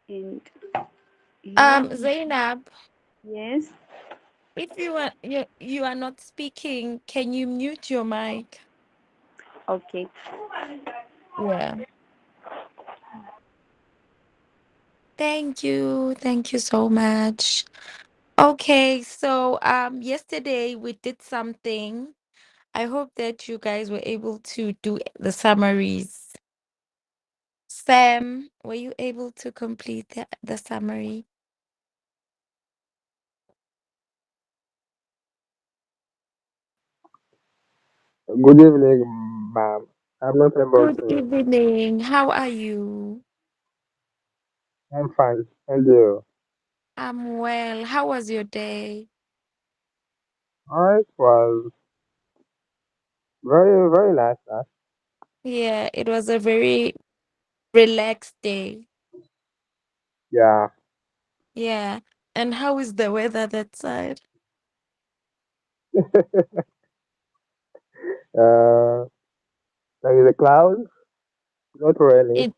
And here, Zainab, yes. if you are not speaking, can you mute your mic? Okay. Yeah. Thank you so much. Okay, so yesterday we did something. I hope that you guys were able to do the summaries. Sam, were you able to complete the summary? Good evening, ma'am. I'm not able Good to. evening. How are you? I'm fine. And you? I'm well. How was your day? Alright, was very, very nice. Yeah, it was a very relaxed day. Yeah. Yeah. And how is the weather that side? Uh, there is a cloud, not rainy.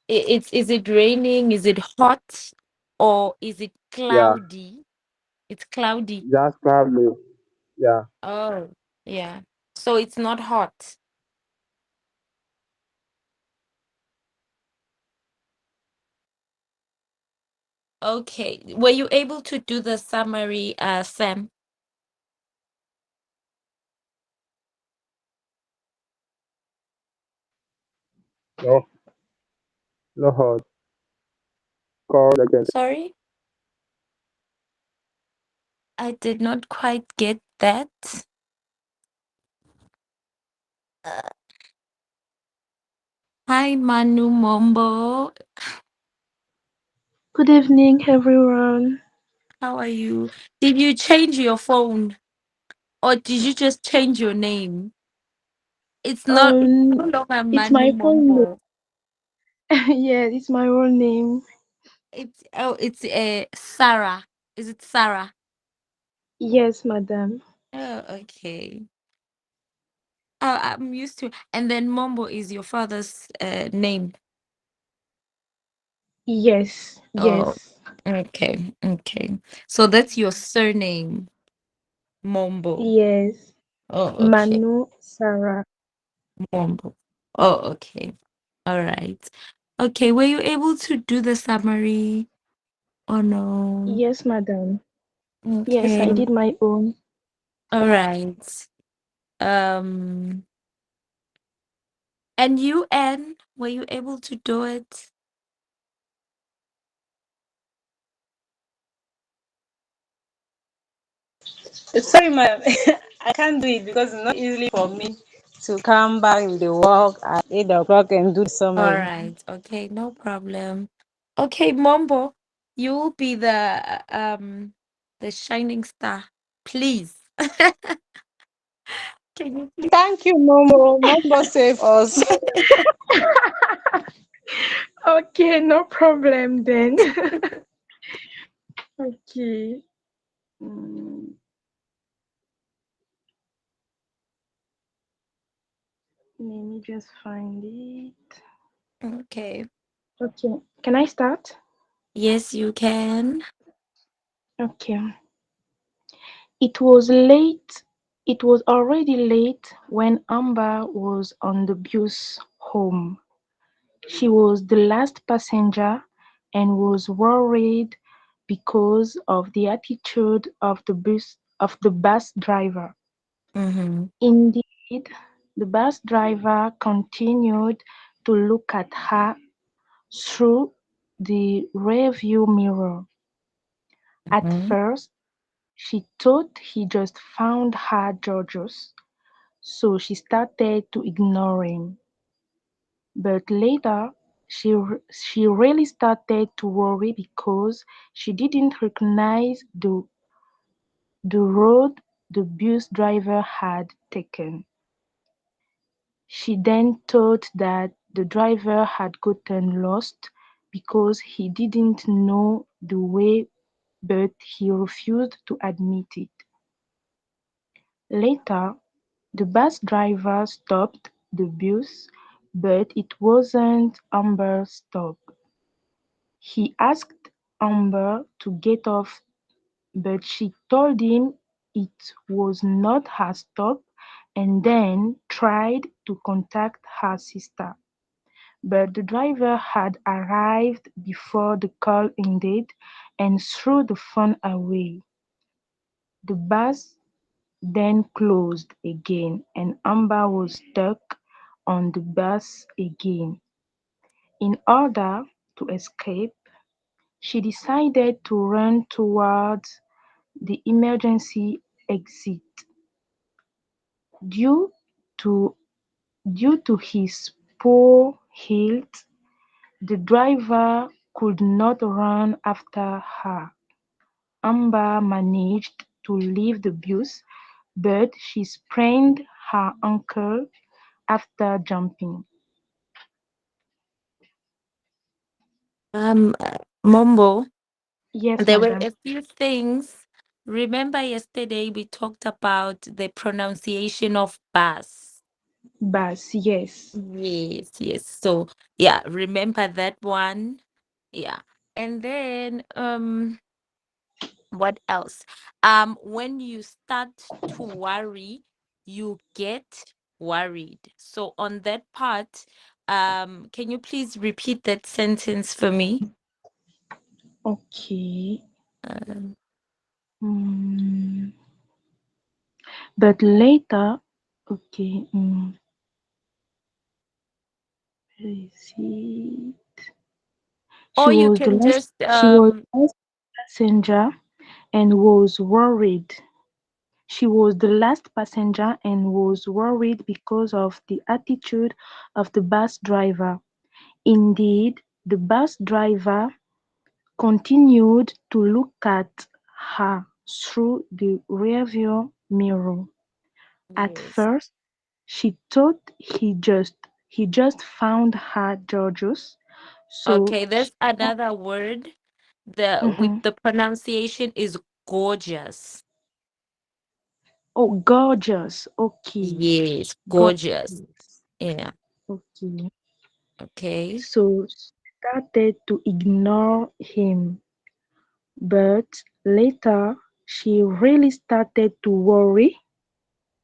It, it's is it raining? Is it hot? Or is it Yeah, cloudy? It's cloudy. just cloudy. Yeah. Oh, yeah. So it's not hot. Okay. Were you able to do the summary, Sam? No, no hot. Cold again. Sorry? I did not quite get that. Uh, Hi, Manu Mombo. Good evening, everyone. How are you? Did you change your phone or did you just change your name? It's no longer It's Manu my full name. Mombo. Yeah, it's my own name. It's Sarah. Is it Sarah? Yes, madam. Oh, okay. Oh, I'm used to. And then Mombo is your father's name. Yes, Oh, yes, okay, okay. So that's your surname, Mombo. yes. Oh, okay, Manu Sarah. Mombo. Oh, okay. All right. Okay, were you able to do the summary or no? Yes, madam. Yes, I Okay. did my own. All right. Um, and you, Anne, were you able to do it? Sorry, ma'am. I can't do it because it's not easy for me to come back with the work at 8 o'clock and do the All summary. right. Okay, no problem. Okay, Mombo, you'll be the shining star, please. Can you please? Thank you, Momo. Momo save us. Okay, no problem then. Okay. Mm, Let me just find it. Okay. Okay, can I start? Yes, you can. Okay. It was late. It was already late when Amber was on the bus home. She was the last passenger and was worried because of the attitude of the bus driver. Mm-hmm. Indeed, the bus driver continued to look at her through the rearview mirror. At Mm-hmm. first, she thought he just found her gorgeous, so she started to ignore him. But later, she really started to worry because she didn't recognize the road the bus driver had taken. She then thought that the driver had gotten lost because he didn't know the way, but he refused to admit it. Later, the bus driver stopped the bus, but it wasn't Amber's stop. He asked Amber to get off, but she told him it was not her stop and then tried to contact her sister. But the driver had arrived before the call ended and threw the phone away. The bus then closed again and Amber was stuck on the bus again. In order to escape, she decided to run towards the emergency exit. Due to due to his poor health, the driver could not run after her. Amber managed to leave the bus, but she sprained her ankle after jumping. Um, Mombo, Yes, there were madam. a few things. Remember yesterday we talked about the pronunciation of bus. Bus, yes. Yes, yes. So yeah, remember that one. Yeah. And then what else? When you start to worry, you get worried. So on that part, can you please repeat that sentence for me? Okay. Um, Mm, but later, okay. Where is it? She or you was the can last. just She was the last passenger and was worried. She was the last passenger and was worried because of the attitude of the bus driver. Indeed, the bus driver continued to look at her through the rearview mirror. At yes. first, she thought he just found her Georgios, so Okay, she there's another word. The with mhm. the pronunciation is gorgeous. Oh, gorgeous. Okay, Yes, gorgeous. gorgeous. Yeah. Okay. Okay. So she started to ignore him, but later she really started to worry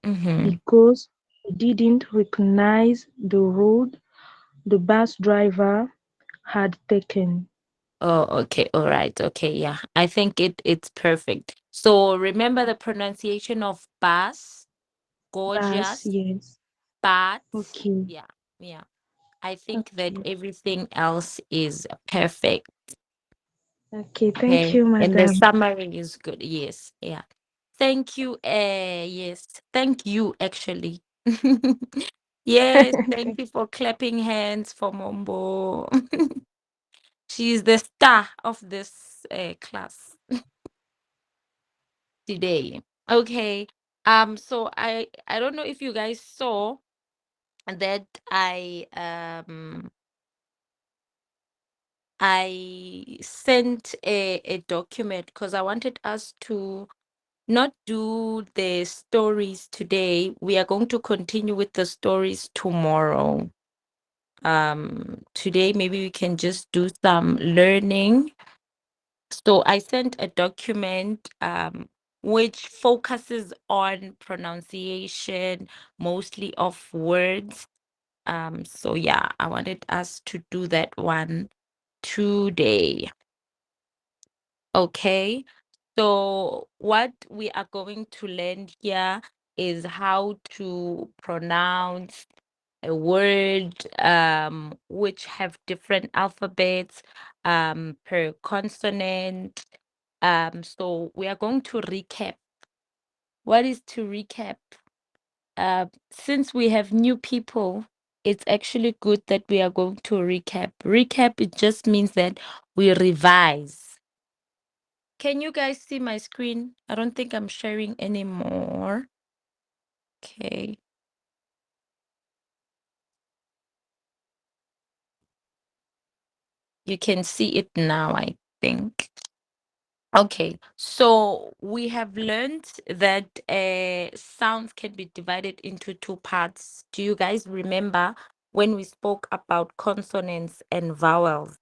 Mm-hmm. because she didn't recognize the road the bus driver had taken. Oh, okay. All right. Okay. Yeah. I think it's perfect. So remember the pronunciation of bus, Bus, gorgeous, yes. but Okay. yeah, yeah. I think that Okay. everything else is perfect. Okay. Thank Okay. you, And the madam. summary is good. Yes. Yeah. Thank you. Yes. Thank you, actually. Yes. Thank you for clapping hands for Mombo. She's the star of this class today. Okay. So I don't know if you guys saw that I sent a document because I wanted us to not do the stories today. We are going to continue with the stories tomorrow. Today maybe we can just do some learning. So I sent a document which focuses on pronunciation mostly of words. So yeah, I wanted us to do that one today. Okay. So what we are going to learn here is how to pronounce a word which have different alphabets per consonant. So we are going to recap. What is to recap? Since we have new people, it's actually good that we are going to recap. Recap, it just means that we revise. Can you guys see my screen? I don't think I'm sharing anymore. Okay. You can see it now, I think. Okay, so we have learned that sounds can be divided into two parts. Do you guys remember when we spoke about consonants and vowels?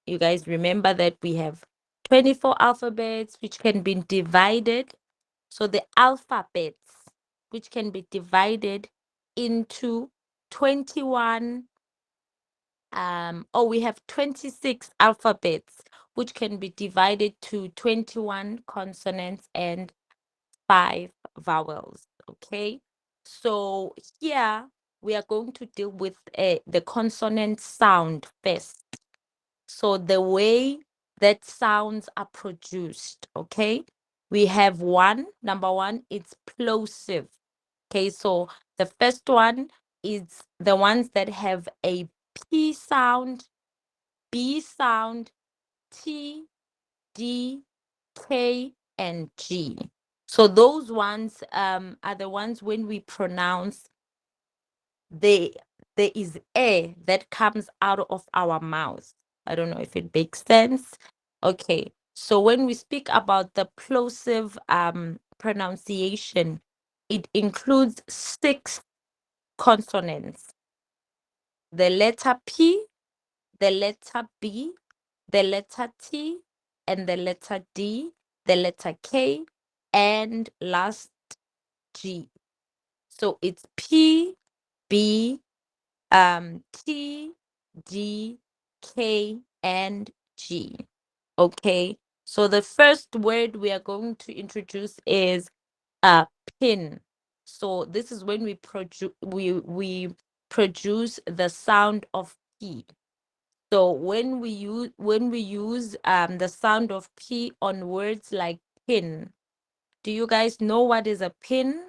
You guys remember that we have 24 alphabets which can be divided. So the alphabets which can be divided into 21 we have 26 alphabets which can be divided to 21 consonants and 5 vowels. Okay, so here we are going to deal with the consonant sound first. So the way that sounds are produced. Okay, we have number one, it's plosive. Okay, so the first one is the ones that have a P sound, B sound, T, D, K, and G. So those ones are the ones when we pronounce they there is air that comes out of our mouth. I don't know if it makes sense. Okay. So when we speak about the plosive pronunciation, it includes 6 consonants. The letter P, the letter B, the letter T, and the letter D, the letter K, and last G. So it's P, B, T, D, K, and G. Okay. So the first word we are going to introduce is pin. So this is when we produce the sound of P. So when we use the sound of P on words like pin, do you guys know what is a pin?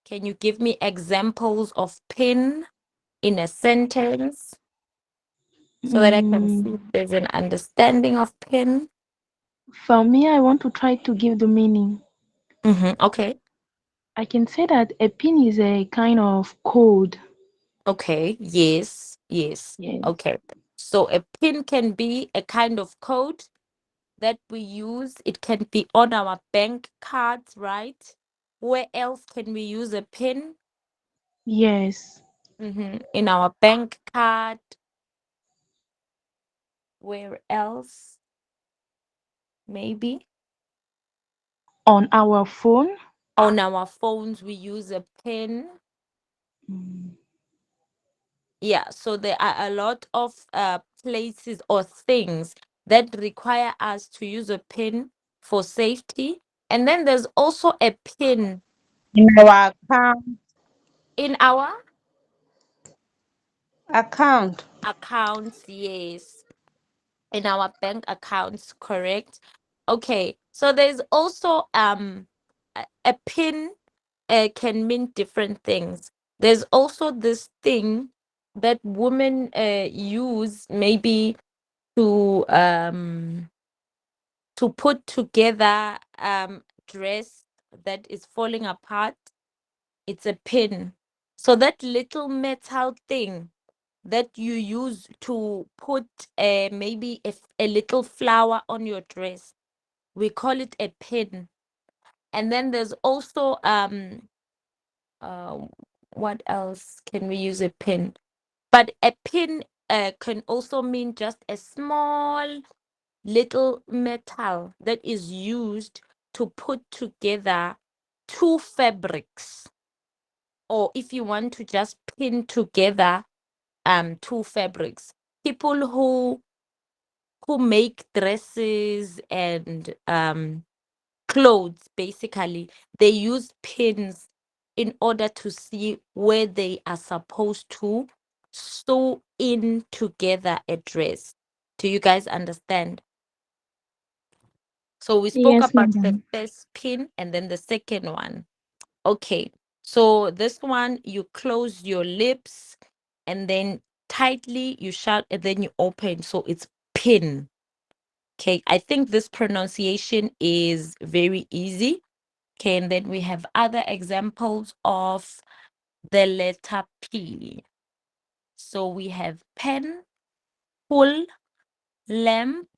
Can you give me examples of pin in a sentence so that I can see if Mm, there's an understanding of pin? for me, I want to try to give the meaning. Okay. I can say that a pin is a kind of code. Okay. Yes. Yes. Yes. Okay. So a pin can be a kind of code that we use. It can be on our bank cards, right? Where else can we use a pin? Yes. In our bank card. Where else? Maybe On our phone. on our phones we use a pin. Mm, Yeah, so there are a lot of places or things that require us to use a pin for safety. And then there's also a pin In our in our account. accounts, yes, in our bank accounts, correct? Okay, so there's also a pin can mean different things. There's also this thing that women use maybe to put together dress that is falling apart. It's a pin. So that little metal thing that you use to put maybe a little flower on your dress, we call it a pin. And then there's also uh what else can we use a pin? But a pin can also mean just a small little metal that is used to put together two fabrics, or if you want to just pin together two fabrics. People who make dresses and clothes, basically they use pins in order to see where they are supposed to sew in together a dress. Do you guys understand? So we spoke yes, about the madam. first pin and then the second one. Okay. So this one, you close your lips and then tightly you shut and then you open. So it's pin. Okay. I think this pronunciation is very easy. Okay. And then we have other examples of the letter P. So we have pen, pull, lamp,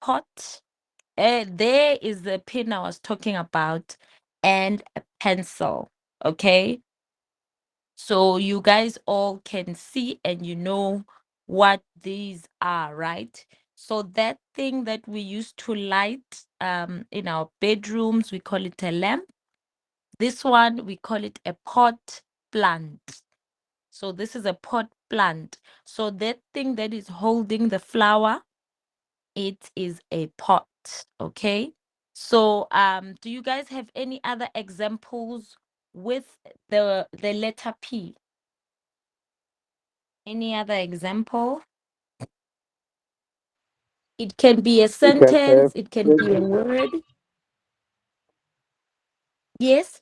pot. There is the pin I was talking about, and a pencil. Okay. So you guys all can see and you know what these are, right? So that thing that we used to light in our bedrooms, we call it a lamp. This one, we call it a pot plant. So this is a pot plant. So that thing that is holding the flower, it is a pot. Okay. So do you guys have any other examples with the letter P? Any other example? It can be a We can have sentence, it can be a print. word. Yes,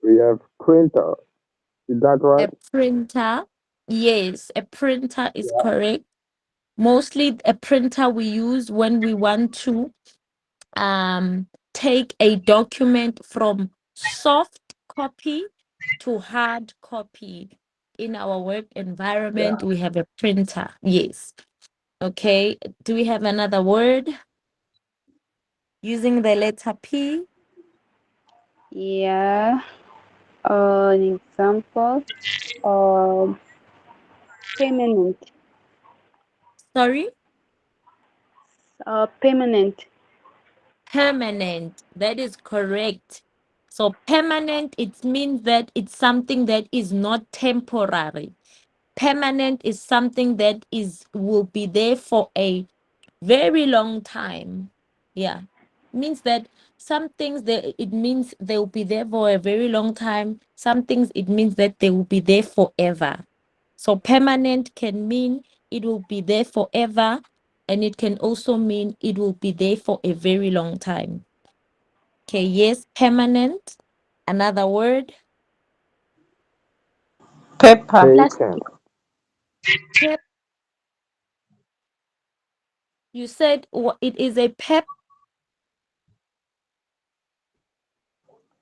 We have printer. Is that right? a printer. Yes, a printer is correct. Mostly a printer we use when we want to take a document from soft copy to hard copy. In our work environment, Yeah. we have a printer. Yes. Okay. Do we have another word using the letter P? Yeah. An example. Um, Permanent. Sorry? Permanent. Permanent. That is correct. So permanent, it means that it's something that is not temporary. Permanent is something that is will be there for a very long time. Yeah. Means that some things that it means they will be there for a very long time. Some things it means that they will be there forever. So permanent can mean it will be there forever, and it can also mean it will be there for a very long time. Okay, yes, permanent. Another word. Paper. Patient. Plastic. Pep. You said it is a pep.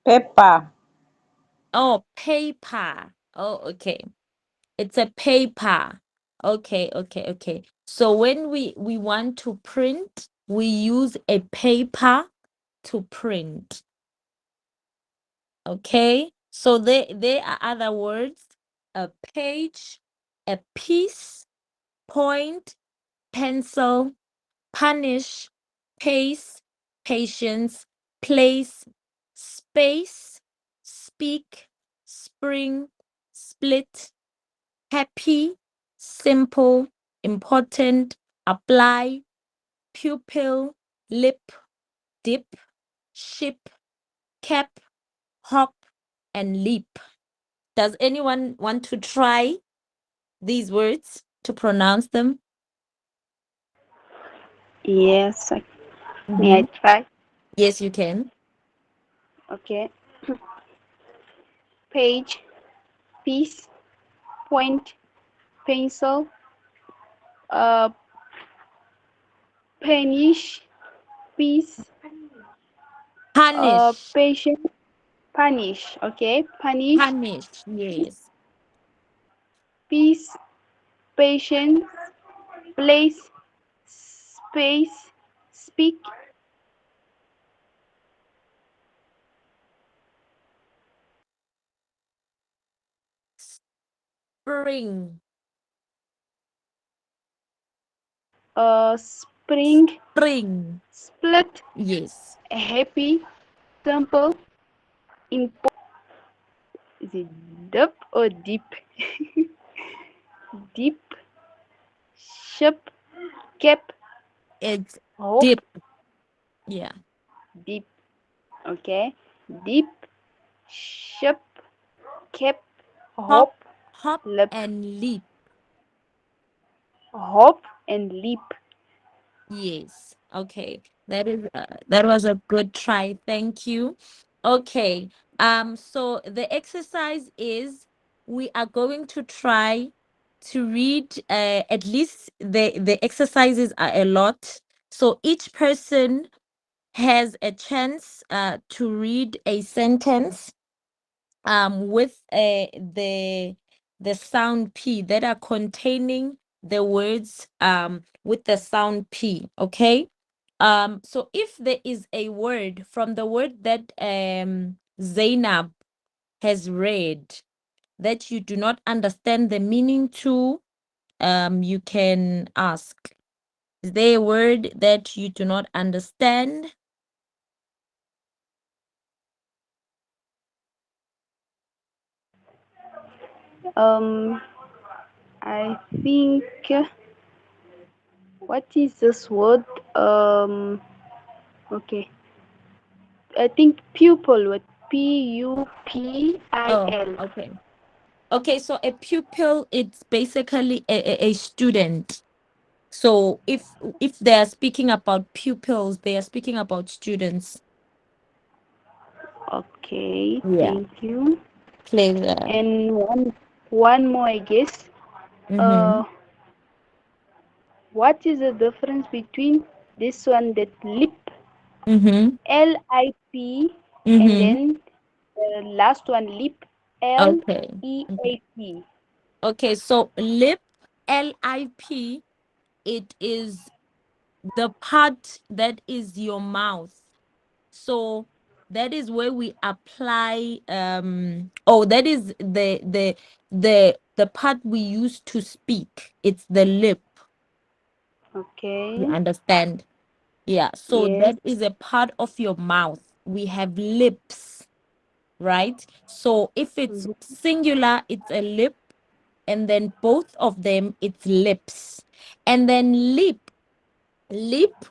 Paper. Oh, paper. Oh, okay. It's a paper. Okay, okay, okay. So when we want to print, we use a paper to print. Okay? So there are other words: a page, a piece, point, pencil, punish, pace, patience, place, space, speak, spring, split, happy, simple, important, apply, pupil, lip, dip, ship, cap, hop, and leap. Does anyone want to try these words to pronounce them? Yes. May I Mm-hmm. try? Yes, you can. Okay. Page, piece, point, pencil, uh, punish, piece, Punish. patient, punish. Okay. Punish, Punish. Yes. piece, patience, place, space, speak, Spring. spring, Spring. split, Yes. happy, simple, important. Is it deep or deep? Deep, ship, cap, It's hope, dip. Yeah. deep. Okay. Deep, ship, cap, Hop, hope, hop, lip, and leap. hope, and leap. Yes. Okay. That was a good try. Thank you. Okay. So the exercise is we are going to try to read at least the exercises are a lot. So each person has a chance to read a sentence with the sound P that are containing the words with the sound P. Okay. So if there is a word from the word that Zainab has read, that you do not understand the meaning to, you can ask. Is there a word that you do not understand? Um, I think what is this word? Okay. I think pupil with Oh, Pupil. okay. Okay, so a pupil, it's basically a student. So if they are speaking about pupils, they are speaking about students. Okay, Yeah. thank you. Pleasure. And one more, I guess. Mm-hmm. Uh, what is the difference between this one that lip, Mm-hmm. LIP, and Mm-hmm. then the last one lip, Okay. Okay. LEAP? Okay, so LIP, it is the part that is your mouth. So that is where we apply that is the part we use to speak. It's the lip. You Okay. understand? Yeah. So Yes. that is a part of your mouth. We have lips, right? So if it's Mhm. singular, it's a lip, and then both of them, it's lips. And then lip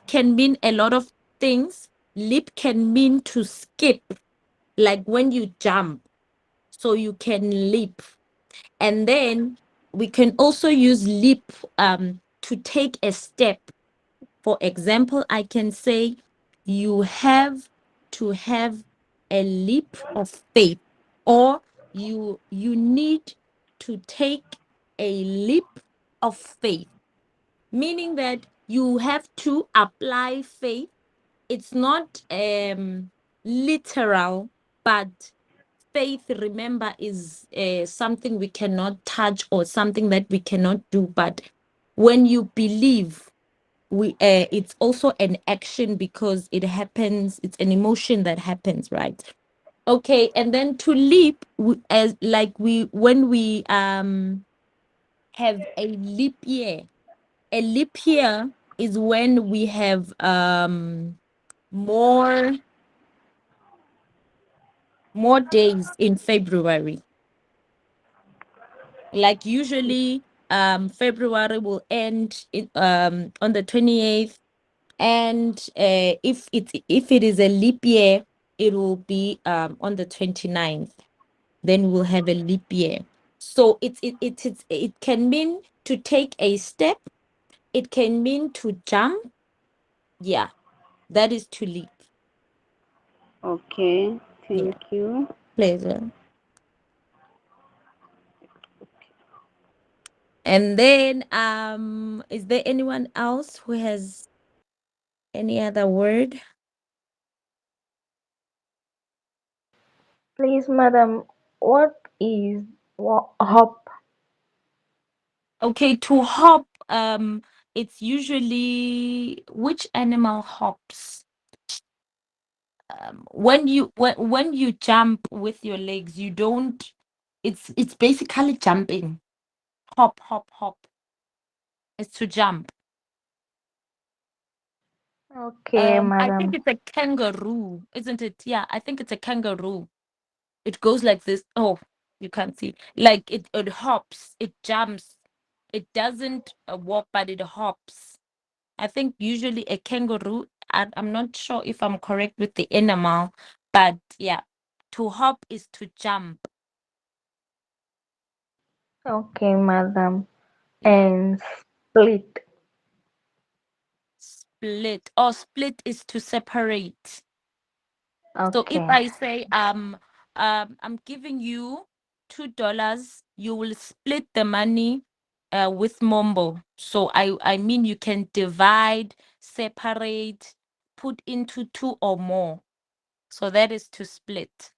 can mean a lot of things. Lip can mean to skip, like when you jump, so you can leap. And then we can also use leap to take a step. For example, I can say you have to have a leap of faith, or you need to take a leap of faith, meaning that you have to apply faith. It's not literal, but faith, remember, is something we cannot touch or something that we cannot do. But when you believe, it's also an action because it happens. It's an emotion that happens, right? Okay, and then to leap, as like we when we have a leap year. A leap year is when we have more more days in February. Like usually, February will end on the 28th, and if it is a leap year, it will be on the 29th. Then we'll have a leap year. So it can mean to take a step. It can mean to jump. Yeah, that is to leap. Okay. Yeah, Thank you. pleasure. And then is there anyone else who has any other word? Please, madam, what is hop? Okay, to hop, it's usually which animal hops? When you jump with your legs, you don't. It's basically jumping. Hop, hop, hop. It's to jump. Okay, I think madam. it's a kangaroo, isn't it? Yeah, I think it's a kangaroo. It goes like this. Oh, you can't see. Like it hops, it jumps. It doesn't walk, but it hops. I think usually a kangaroo. I'm not sure if I'm correct with the animal, but yeah, to hop is to jump. Okay, madam. Yeah, And split. split. Or split is to separate. So if Okay. I say I'm giving you $2, you will split the money with Mombo. So I mean you can divide, separate, put into two or more. So that is to split.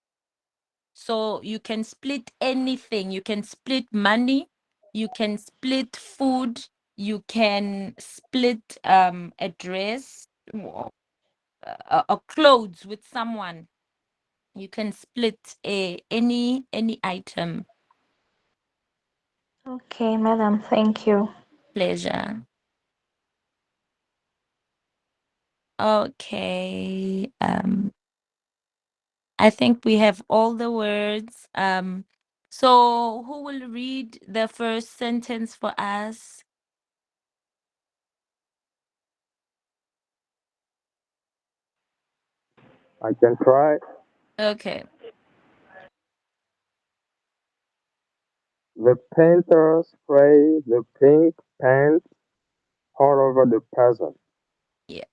So you can split anything. You can split money, you can split food, you can split a dress or clothes with someone. You can split any item. Okay, madam, thank you. Pleasure. Okay. I think we have all the words. So who will read the first sentence for us? I can try. Okay. The painter sprayed the pink paint all over the puzzle. Yeah,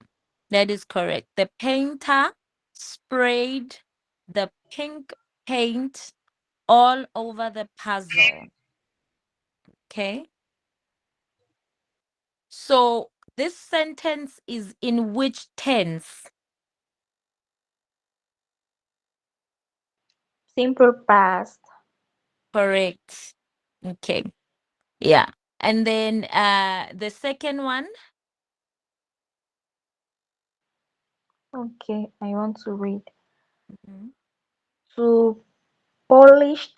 that is correct. The painter sprayed the pink paint all over the puzzle. Okay. So this sentence is in which tense? Simple past. Correct. Okay. Yeah. And then the second one. Okay, I want to read. Mhm. To polish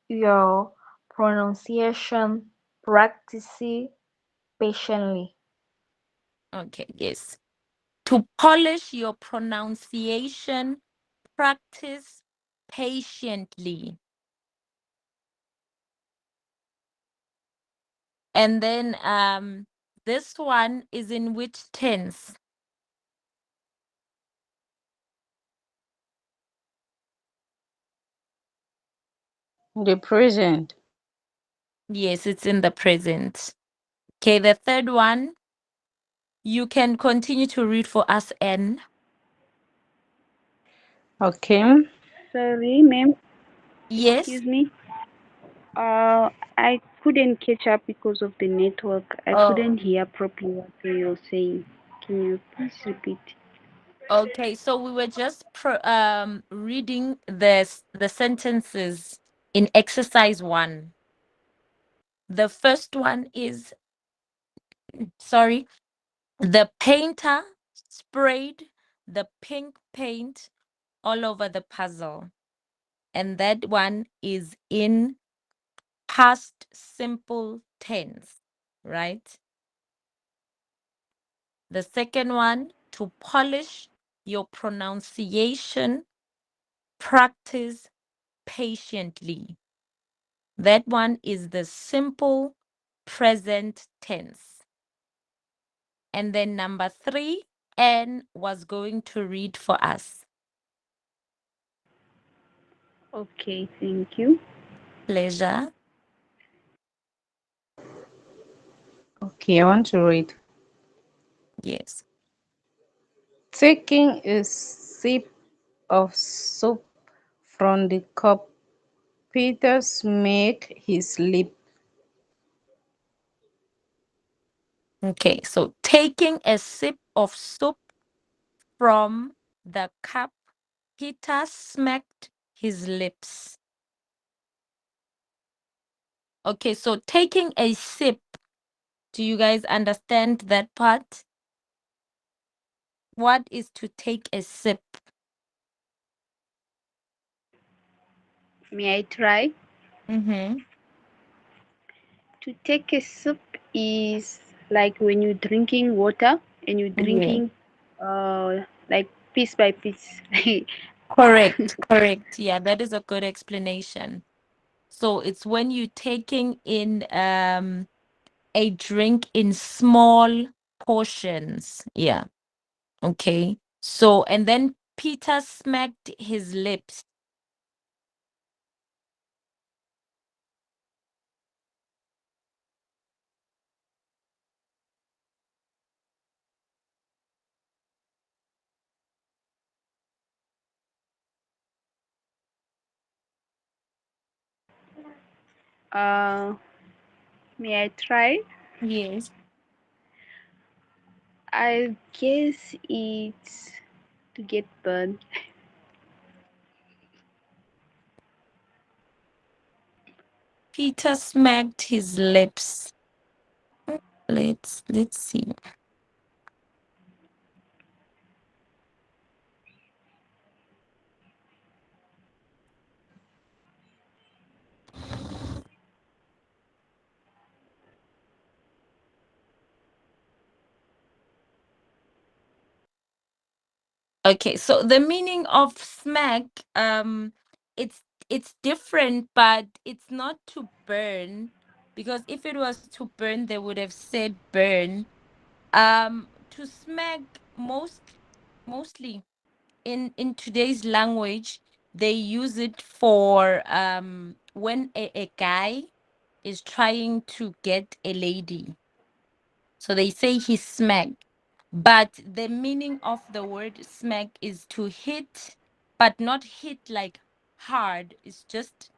your pronunciation, practice patiently. Okay, yes. To polish your pronunciation, practice patiently. And then this one is in which tense? The present. Yes, it's in the present. Okay, the third one, you can continue to read for us, N. Okay. Sorry, ma'am. Yes. Excuse me. I couldn't catch up because of the network. I Oh, couldn't hear properly what you were saying. Can you please repeat? okay. So we were just reading the sentences in exercise 1. The first one is, sorry, the painter sprayed the pink paint all over the puzzle. And that one is in past simple tense, right? The second one, to polish your pronunciation, practice patiently. That one is the simple present tense. And then number 3, Anne was going to read for us. Okay, thank you. Pleasure. Okay, I want to read. Yes. Taking a sip of soup from the cup, Peter smacked his lip. Okay, so taking a sip of soup from the cup, Peter smacked his lips. Okay, so taking a sip, do you guys understand that part? What is to take a sip? May I try? Mm-hmm. To take a sip is like when you're drinking water and you're Yeah. drinking like piece by piece. Correct, correct. Yeah, that is a good explanation. So it's when you're taking in a drink in small portions. Yeah. Okay. So and then Peter smacked his lips. uh, may I try? Yes. I guess it's to get burned. Peter smacked his lips. Let's see. Okay, so the meaning of smack, it's it's different, but it's not to burn, because if it was to burn, they would have said burn. To smack, mostly in today's language, they use it for when a guy is trying to get a lady. So they say he smacked. But the meaning of the word smack is to hit, but not hit like hard. It's just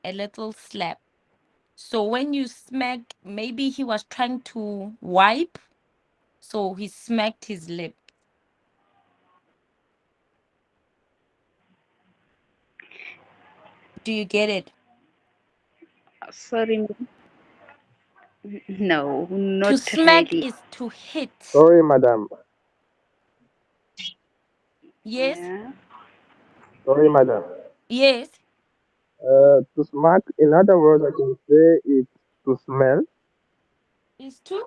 a little slap. So when you smack, maybe he was trying to wipe, so he smacked his lip. Do you get it? Sorry, no, To not smack really. is to hit. Sorry, madam. Yes, Yeah. Sorry, madam. yes, To smack, in other words, I can say it's to smell. is to.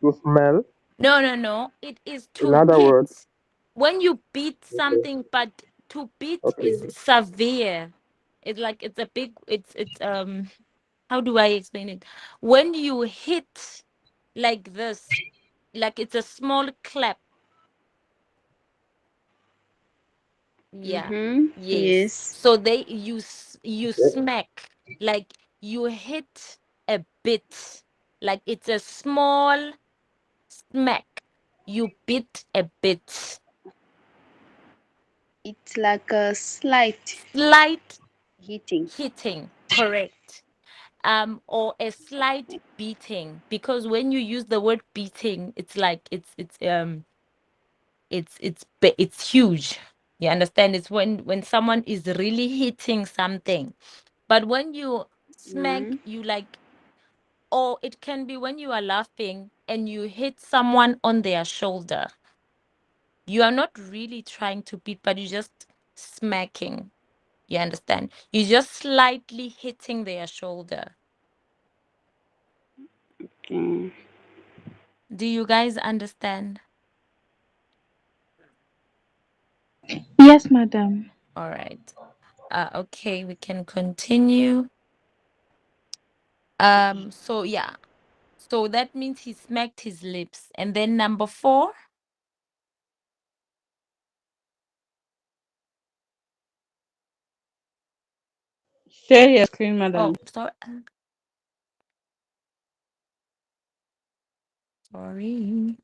To smell. No, no, no. It is In to other words, beat. When you beat okay, something, but to beat okay, is severe. It's like it's a big. It's How do I explain it? When you hit like this, like it's a small clap. Yeah. Mm-hmm. Yes. Yes. So you okay. smack, like you hit a bit, like it's a small smack. You beat a bit. It's like a slight Slight hitting. hitting, correct. Or a slight beating, because when you use the word beating, it's like it's huge. You understand? It's when someone is really hitting something. But when you Mm-hmm. smack, you like, or it can be when you are laughing and you hit someone on their shoulder. You are not really trying to beat, but you're just smacking. You understand? You're just slightly hitting their shoulder. Okay. Do you guys understand? Yes, madam. All right. Okay, we can continue. So yeah. So that means he smacked his lips. And then number four. Share your screen, madam. Oh, sorry. Sorry.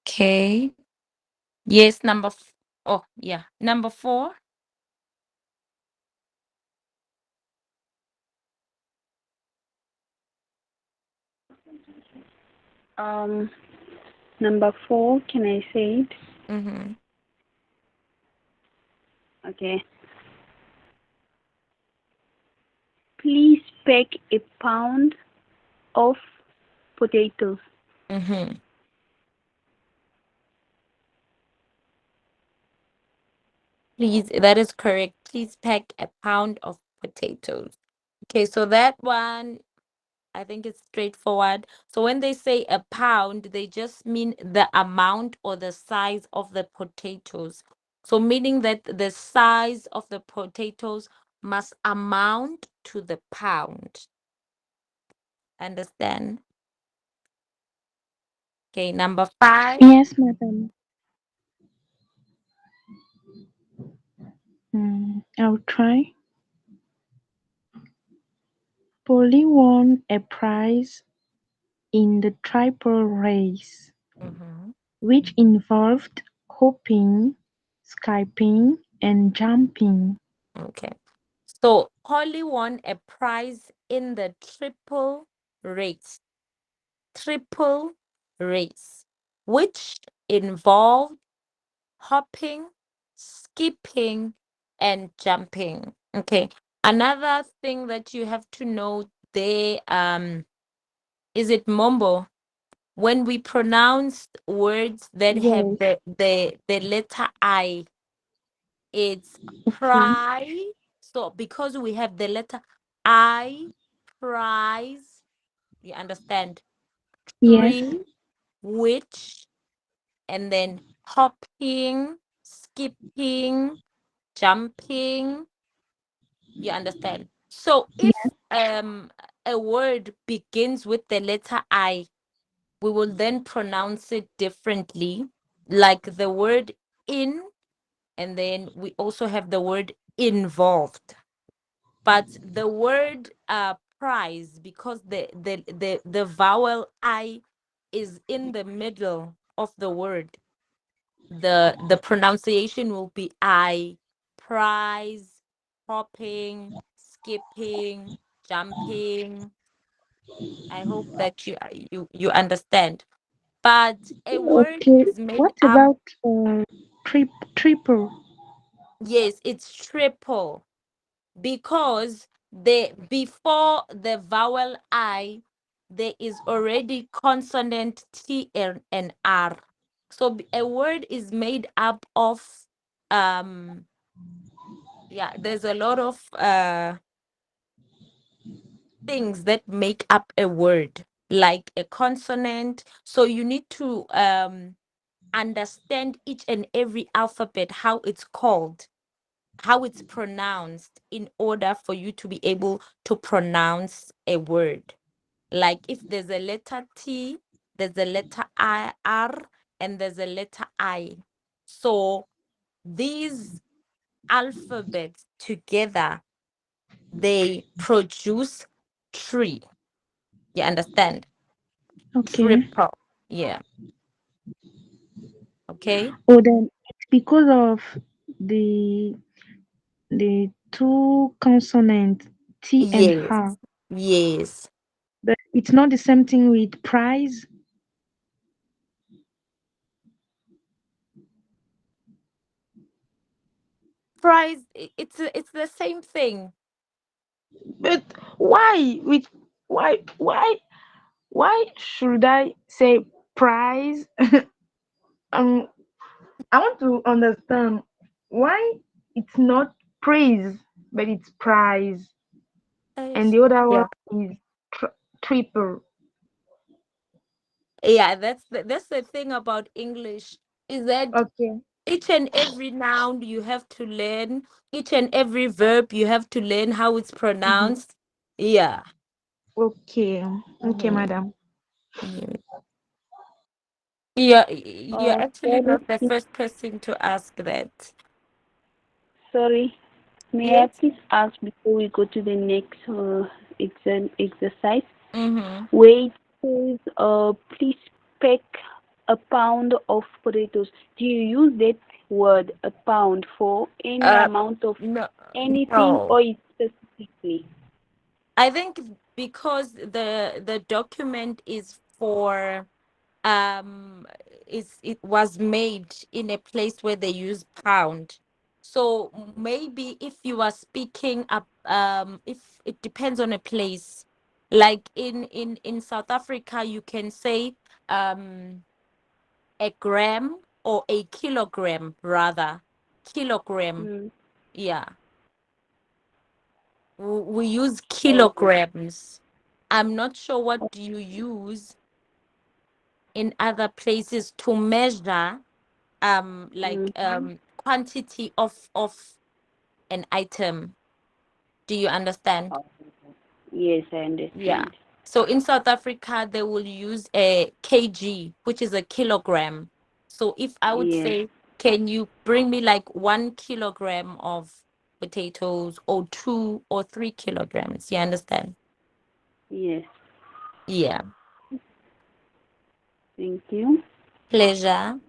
Okay. Yes, oh yeah. Number four. Um, Number four, can I say it? Mm-hmm. Okay. Please pack a pound of potatoes. Mm-hmm. Please, that is correct. Please pack a pound of potatoes. Okay, so that one, I think it's straightforward. So when they say a pound, they just mean the amount or the size of the potatoes. So meaning that the size of the potatoes must amount to the pound. Understand? Okay, number five. Yes, madam. I'll try. Polly won a prize in the triple race, Mm-hmm. which involved hopping, skipping, and jumping. Okay. So Polly won a prize in the race. Triple race, which involved hopping, skipping, and jumping. Okay. Another thing that you have to know there, is it Mombo? When we pronounce words that have Yes. the letter I, it's Okay. pry. So because we have the letter I, prize, you You understand? Yes. Tree, which, and then hopping, skipping, jumping. You understand? So if Yes. a word begins with the letter I, we will then pronounce it differently, like the word in, and then we also have the word involved. But the word prize, because the vowel I is in the middle of the word, the pronunciation will be I, prize, hopping, skipping, jumping. I hope that you understand. But a word Okay. is made What up. about triple? Yes, it's triple, because the before the vowel I, there is already consonant T and R. So a word is made up of um yeah, there's a lot of things that make up a word, like a consonant. So you need to understand each and every alphabet, how it's called, how it's pronounced, in order for you to be able to pronounce a word. Like if there's a letter T, there's a letter I, R, and there's a letter I. So these alphabets together, they produce tree. You understand? Okay. Triple. Yeah. Okay. Or then it's because of the the two consonants T and Yes. R. Yes. But it's not the same thing with prize. Price. It's the same thing. But why? With why should I say prize? um, I want to understand why it's not praise, but it's prize, and the other one Yeah. is triple. Yeah, that's the thing about English, is that Okay. each and every noun you have to learn, each and every verb you have to learn how it's Mhm. pronounced. Yeah. Okay. Okay, Mm-hmm. madam. Yeah. You're actually Sorry, not the first person to ask that. sorry. May I Yes. please ask before we go to the next exercise? Mm-hmm. Where it says, please pack a pound of potatoes. Do you use that word, a pound, for any Uh, amount of no, anything, no. or it's specifically? I think because the document is for it was made in a place where they use pound. So maybe if you are speaking up, if it depends on a place, like in South Africa, you can say um a gram or a kilogram, rather. Kilogram. Mm, Yeah. We use okay. kilograms. I'm not sure what you use in other places to measure like Mm-hmm. quantity of an item. Do you understand? Oh, yes, I Yeah. understand. So in South Africa they will use a kg, which is a kilogram. So if I would Yes, say, can you bring me like 1 kilogram of potatoes, or 2 or 3 kilograms? You understand? yes. Yeah. Thank you. Pleasure.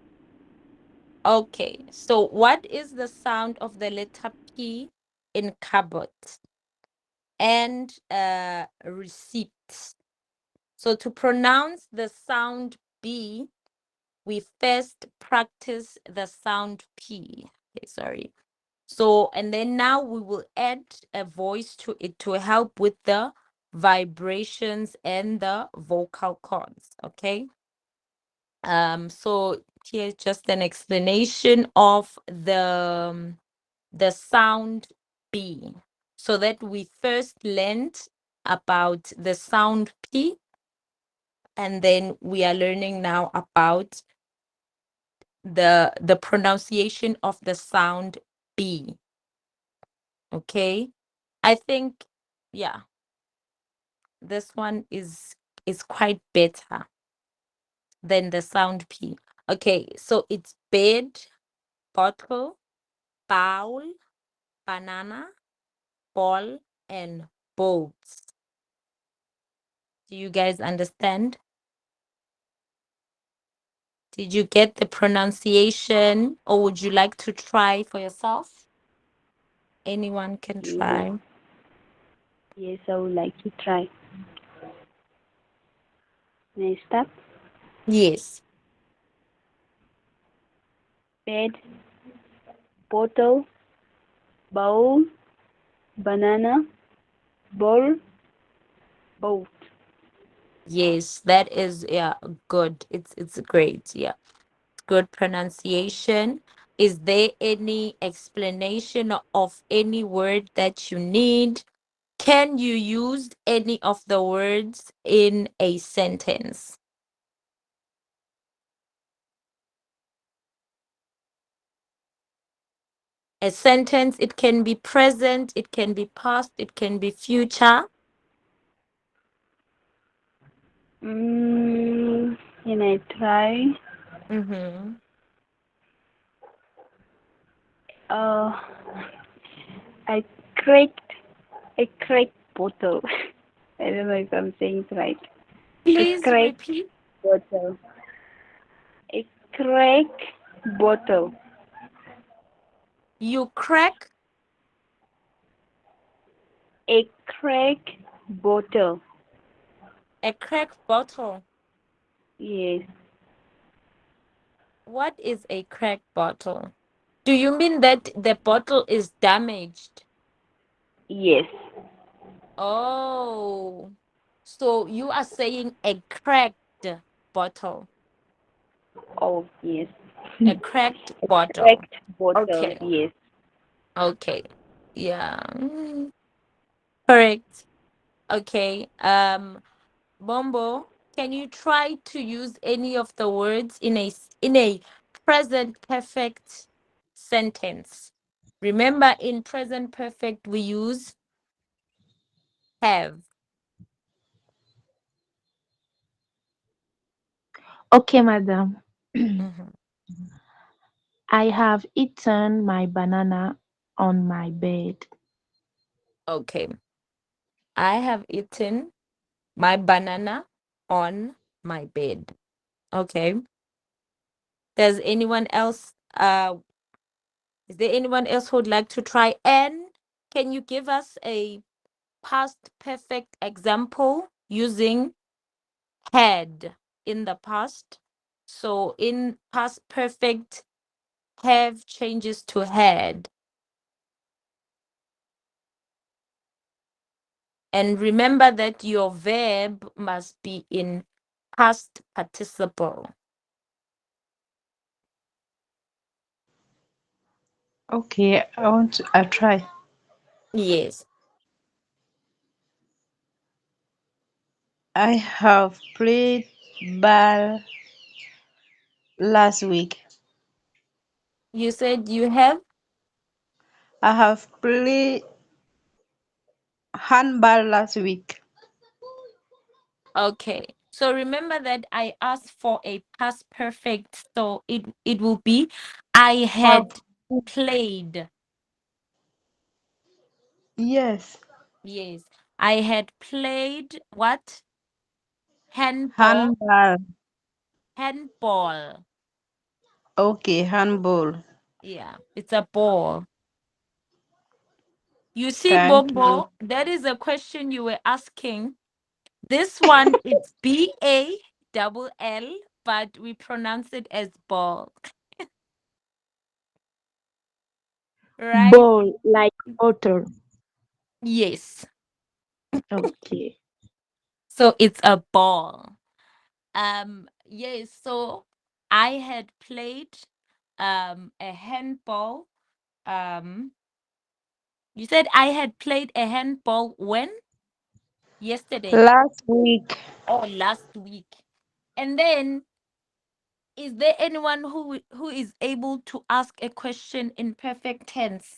Okay. So what is the sound of the letter P in cupboard and receipt? So to pronounce the sound B, we first practice the sound P. Okay, sorry. So, and then now we will add a voice to it to help with the vibrations and the vocal cords. Okay. So here's just an explanation of the sound B, so that we first learned about the sound P. And then we are learning now about the pronunciation of the sound B. Okay. I think, yeah, this one is quite better than the sound P. Okay, so it's bed, bottle, bowl, banana, ball, and boats. Do you guys understand? Did you get the pronunciation, or would you like to try for yourself? Anyone can Yes, try. yes, I would like to try. May I start? Yes. Bed, bottle, bowl, banana, ball, boat. Yes, that is, yeah, good. It's great. Yeah. Good pronunciation. Is there any explanation of any word that you need? Can you use any of the words in a sentence? A sentence, it can be present, it can be past, it can be future. Can I try? Mm-hmm. Uh, I cracked a cracked bottle. I don't know if I'm saying it right. A Please cracked repeat. bottle. A cracked bottle. You crack A cracked bottle. a crack bottle. Yes, What is a crack bottle? Do you mean that the bottle is damaged? yes. Oh, so you are saying a cracked bottle, Oh, yes. a cracked A bottle. cracked bottle. Okay, Yes. okay. Yeah. Correct. Okay. Bombo, can you try to use any of the words in a present perfect sentence? Remember, in present perfect we use have. Okay, madam. Mhm. I have eaten my banana on my bed. Okay. I have eaten my banana on my bed. Okay. Does anyone else is there anyone else who would like to try? And can you give us a past perfect example using had in the past? So in past perfect, have changes to had. And remember that your verb must be in past participle. Okay, I'll try. Yes. I have played ball last week. You said you have. I have played handball last week. Okay. So remember that I asked for a past perfect. So it will be I Have had played. yes, Yes. I had played what? Handball. handball. Handball. Okay, handball. Yeah. It's a ball. You see, Thank you. Bombo, that is a question you were asking. This one it's BALL, but we pronounce it as ball. Right? Bowl, like water. Yes. Okay. So it's a ball. Yes, so I had played a handball. Um you said I had played a handball when? Yesterday Last week. or last week. And then, is there anyone who is able to ask a question in perfect tense?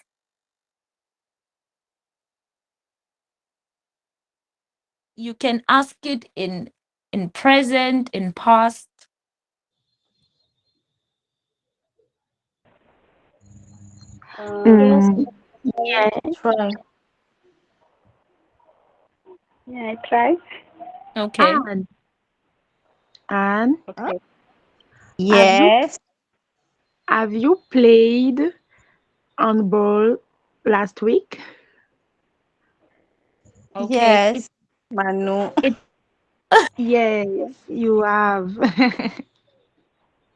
You can ask it in present, in past. Yes, Uh, Mm, I yeah. try. yeah, I try. Okay. And and Okay. have you Yes. have you played handball last week? Okay. It Yes. Manu. it Yes, you have.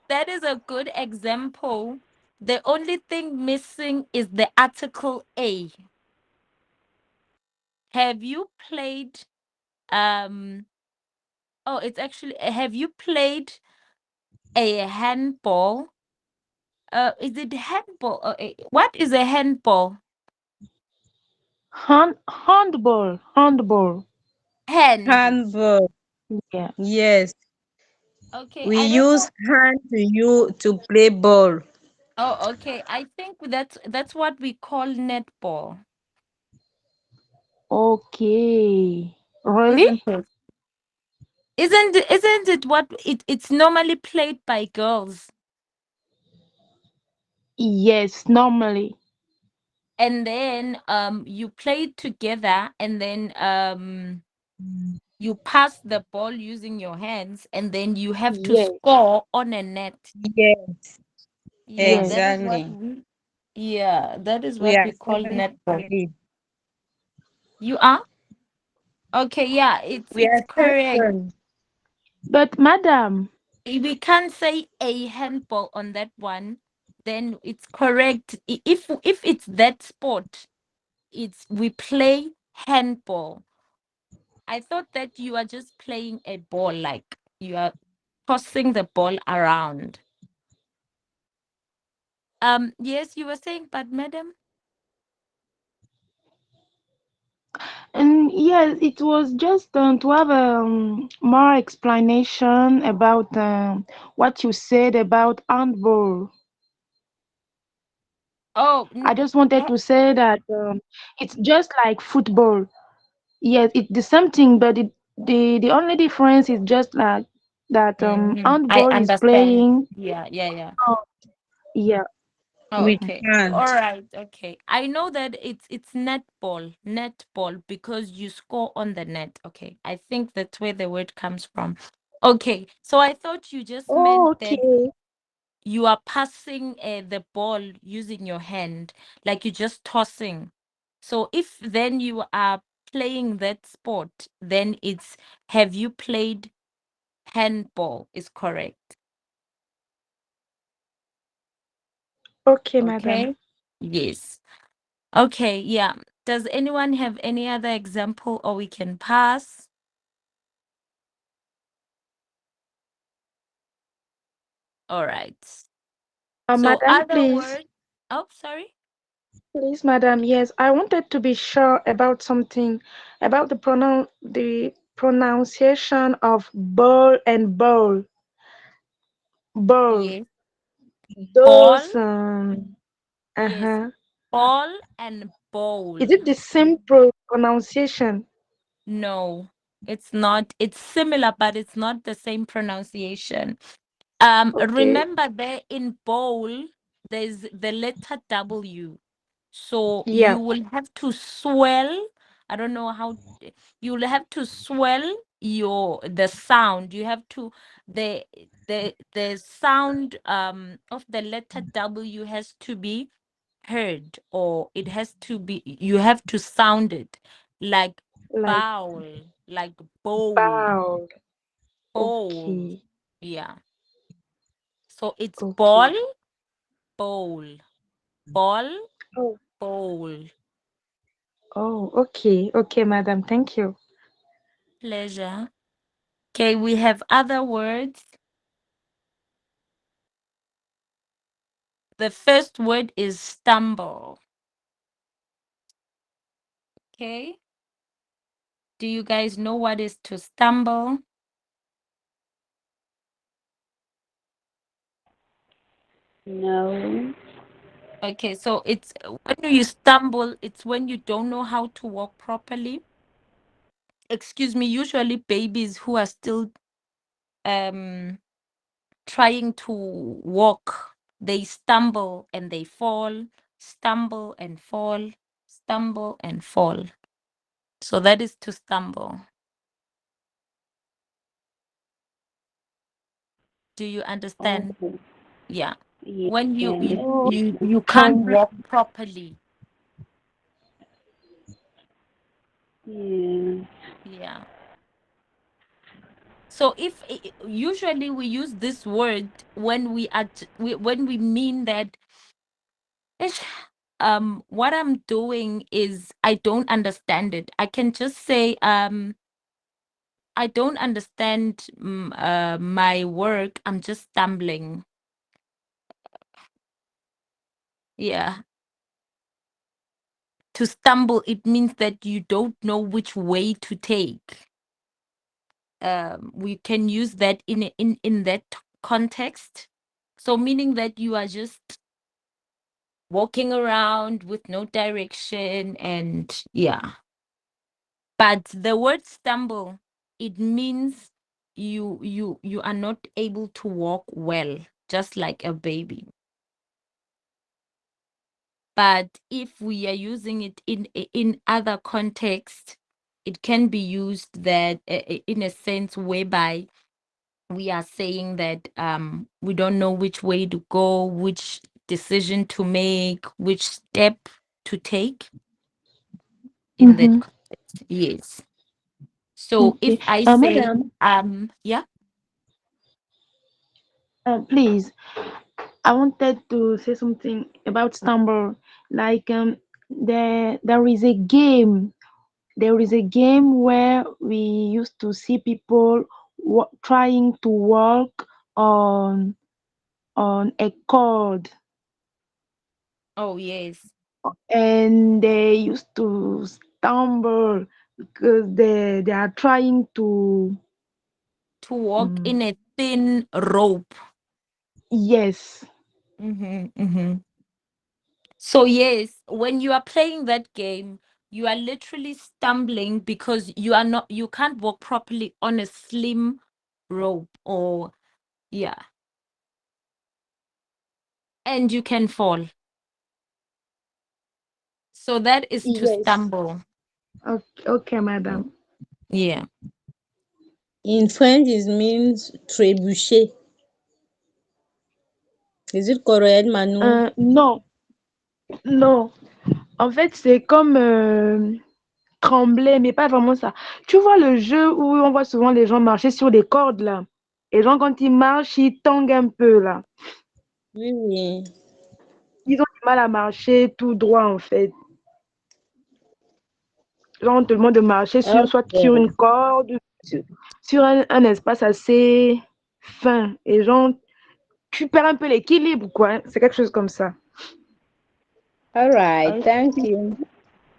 that is a good example. The only thing missing is the article A. Have you played um oh, it's actually, have you played a handball? Is it handball? What is a handball? Handball. Hand. Handball. Yeah. Yes. Okay, We I don't use know. hand to play ball. Oh, okay. I think that's what we call netball, Okay. Really? isn't it? Isn't it what it's normally played by girls, Yes, normally. and then you play it together, and then you pass the ball using your hands, and then you have to Yes, score on a net. Yes. Yeah, yes. that is what Exactly. we yeah, that is We what are we call seven netball. colleagues. You are? Okay, yeah, We it's are correct. seven. But madam, We can't say a handball on that one. Then it's correct. If it's that sport, it's we play handball. I thought that you are just playing a ball, like you are tossing the ball around. Yes, you were saying, but madam. and yes, it was just to have more explanation about what you said about handball. Oh, I just wanted to say that it's just like football. Yes, it's the same thing, but the only difference is just like that I handball is understand. playing. Yeah, yeah, yeah. Oh, yeah. Oh, With okay. hand. All right. Okay. I know that it's netball because you score on the net. Okay. I think that's where the word comes from. Okay. So I thought you just meant Oh, that okay. you are passing the ball using your hand, like you're just tossing. So if then you are playing that sport, then it's have you played handball is correct. Okay, madam. Okay. Yes. Okay, yeah. Does anyone have any other example or we can pass? All right. So Madam, other please. words. Oh, sorry. Please, madam. Yes, I wanted to be sure about something about the pronunciation of ball and bowl. Bowl. Yes. Ball. Those Yes. uh-huh. Ball and bowl. Is it the same pronunciation? No, it's not. It's similar, but it's not the same pronunciation. Okay. Remember there in bowl, there's the letter W. So Yeah, you will have to swell. I don't know how you will have to swell your the sound. You have to the the sound of the letter W has to be heard, or it has to be you have to sound it like like bowl, like bowl, bowl. bowl. Okay. Yeah. So it's ball, Okay. bowl, ball, Oh. bowl. Oh, okay. Okay, madam. Thank you. Pleasure. Okay, we have other words. The first word is stumble. Okay. Do you guys know what is to stumble? No. Okay, so it's when you stumble, it's when you don't know how to walk properly. Excuse me, usually babies who are still um trying to walk, they stumble and they fall, stumble and fall, stumble and fall. So that is to stumble. Do you understand? Okay. Yeah. Yes, When I you you Oh, understand. you, you can't um, walk properly. Yeah. Yeah. So if usually we use this word when when we mean that "Ish, what I'm doing is I don't understand it." I can just say I don't understand my work. I'm just stumbling. Yeah. To stumble, it means that you don't know which way to take. We can use that in that context. So meaning that you are just walking around with no direction, and yeah. But the word stumble, it means you are not able to walk well, just like a baby. But if we are using it in other contexts, it can be used that in a sense whereby we are saying that we don't know which way to go, which decision to make, which step to take in that Mm-hmm. context. Yes. So Okay. if I say Madam, yeah. please, I wanted to say something about stumble. Like there is a game. There is a game where we used to see people trying to walk on a cord, Oh yes. and they used to stumble because they are trying to. To walk Mm, in a thin rope. yes, Mm-hmm. So yes, when you are playing that game, you are literally stumbling because you can't walk properly on a slim rope, or yeah, and you can fall. So that is to yes. stumble. Okay, okay, Mm. madam. Yeah. In French, it means trébucher. Is it correct, Manu? Non, non. En fait, c'est comme trembler, mais pas vraiment ça. Tu vois le jeu où on voit souvent les gens marcher sur des cordes là. Les gens, quand ils marchent, ils tanguent un peu là. Oui, oui. Ils ont du mal à marcher tout droit en fait. Genre, on te demande de marcher soit sur Ok. une corde, sur un espace assez fin. Et genre, tu perds un peu l'équilibre, quoi. C'est quelque chose comme ça. All right. Euh, Thank si, you.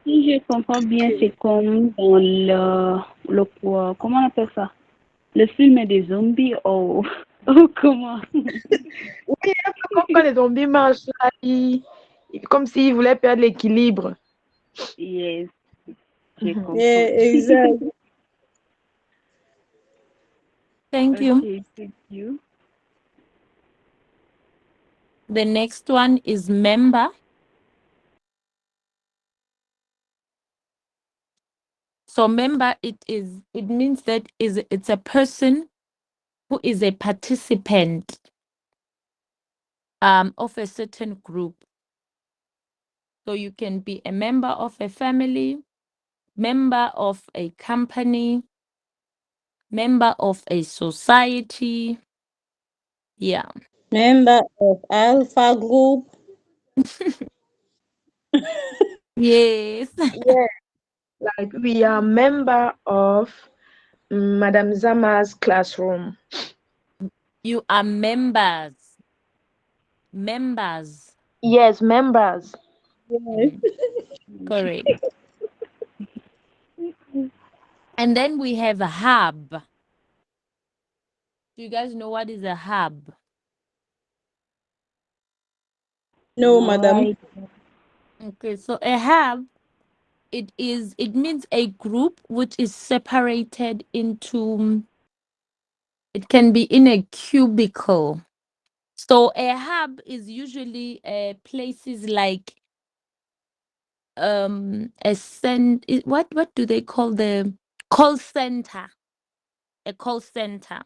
si je comprends bien, c'est comme dans comment on appelle ça? Le film des zombies ou comment? Oui, un peu comme quand les zombies marchent là, comme s'ils voulaient perdre l'équilibre. Yes, je Mhm. Yeah, comprends. exactly. Thank you. Okay, thank you. The next one is member. So member, it means that it's a person who is a participant of a certain group. So you can be a member of a family, member of a company, member of a society. Yeah. Member of Alpha Group. Yes. Yeah, like we are member of Madame Zama's classroom. You are members. Members. Yes, members. Yes. Mhm. Correct. And then we have a hub. Do you guys know what is a hub? No, No, madam. Okay, so a hub, it means a group which is separated into, it can be in a cubicle. So a hub is usually places like what do they call the call center? A call center.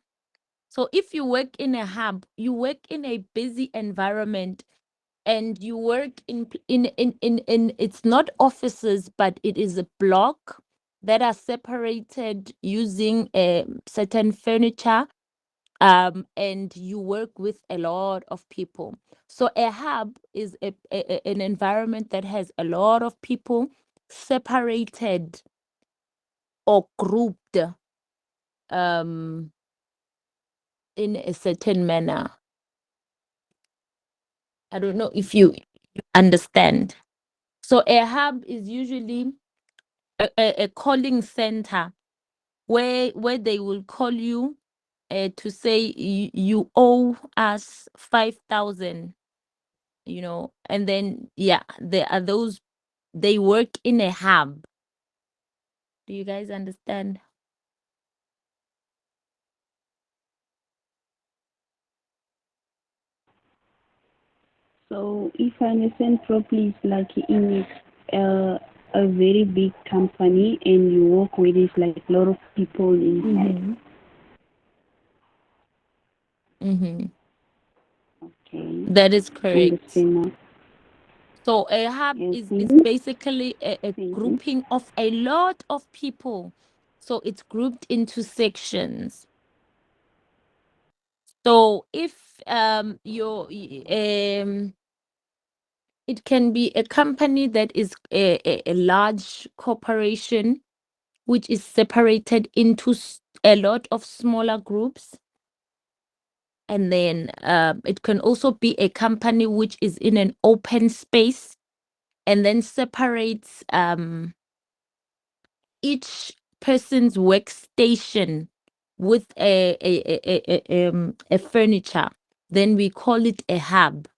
So if you work in a hub, you work in a busy environment, and you work in it's not offices, but it is a block that are separated using certain furniture, and you work with a lot of people. So a hub is an environment that has a lot of people separated or grouped um in a certain manner. I don't know if you understand. So a hub is usually a calling center where they will call you to say you owe us 5,000, and then yeah, there are those, they work in a hub. Do you guys understand? So if I understand properly, it's like in a very big company and you work with this like a lot of people inside. Mm-hmm. Mm-hmm. Okay, That is correct. understand now. So a hub Yes, is thank basically a you. grouping of a lot of people. So it's grouped into sections. So if it can be a company that is a large corporation which is separated into a lot of smaller groups. And then it can also be a company which is in an open space and then separates each person's workstation with a furniture. Then we call it a hub.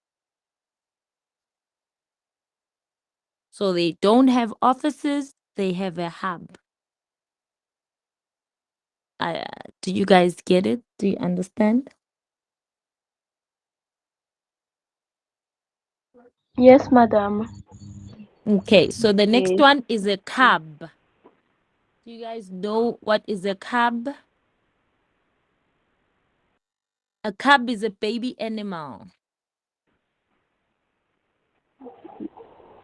So they don't have offices, they have a hub. Uh, do you guys get it? Do you understand? Yes, madam. Okay, so the next Yes, one is a cub. Do you guys know what is a cub? A cub is a baby animal.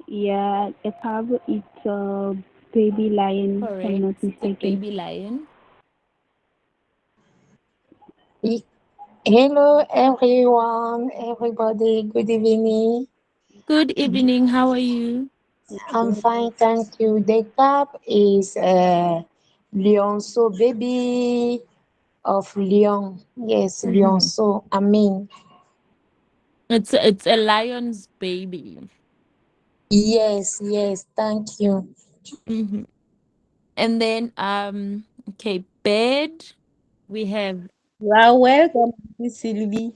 yeah, a cub is a baby lion, if I'm Correct. not It's a mistaken. baby lion. Y- Hello, everyone, everybody. Good evening. Good evening. How are you? I'm fine, thank you. The cup is Lionceau, baby of Lion. Yes, Mhm. Lionceau. I mean, It's a lion's baby. yes, yes, thank you. Hmm. And then okay, bed. We have You are welcome, Miss Sylvie.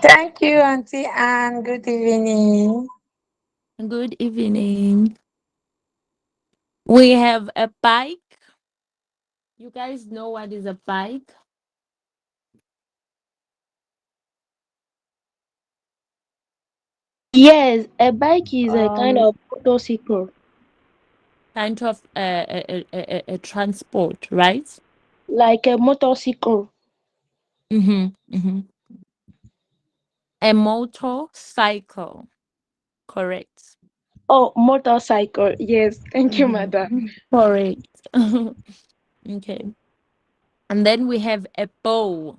Thank you, Auntie Anne. Good evening. good evening. We have a bike. You guys know what is a bike? Yes, a bike is a kind Um, of motorcycle, Kind of a transport, right? like a motorcycle. Mm-hmm. Mm-hmm. A motorcycle. Correct. Oh, motorcycle. Yes, thank you, madam. Mm-hmm. Correct. Okay. And then we have a bow.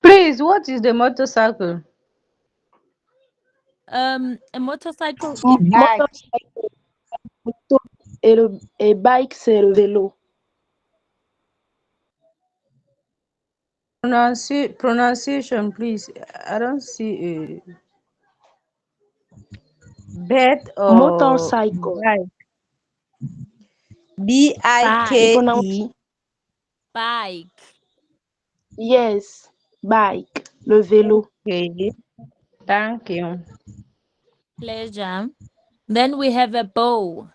Please, what is the motorcycle? A motorcycle Bye. Motorcycle. A bike, c'est le vélo. Pronunciation, please. I don't see a bed or Motorcycle. bike. Bike. You pronounce B-I-K-E. Bike. yes, bike, le vélo. Okay, thank you. Pleasure. Then we have a bow.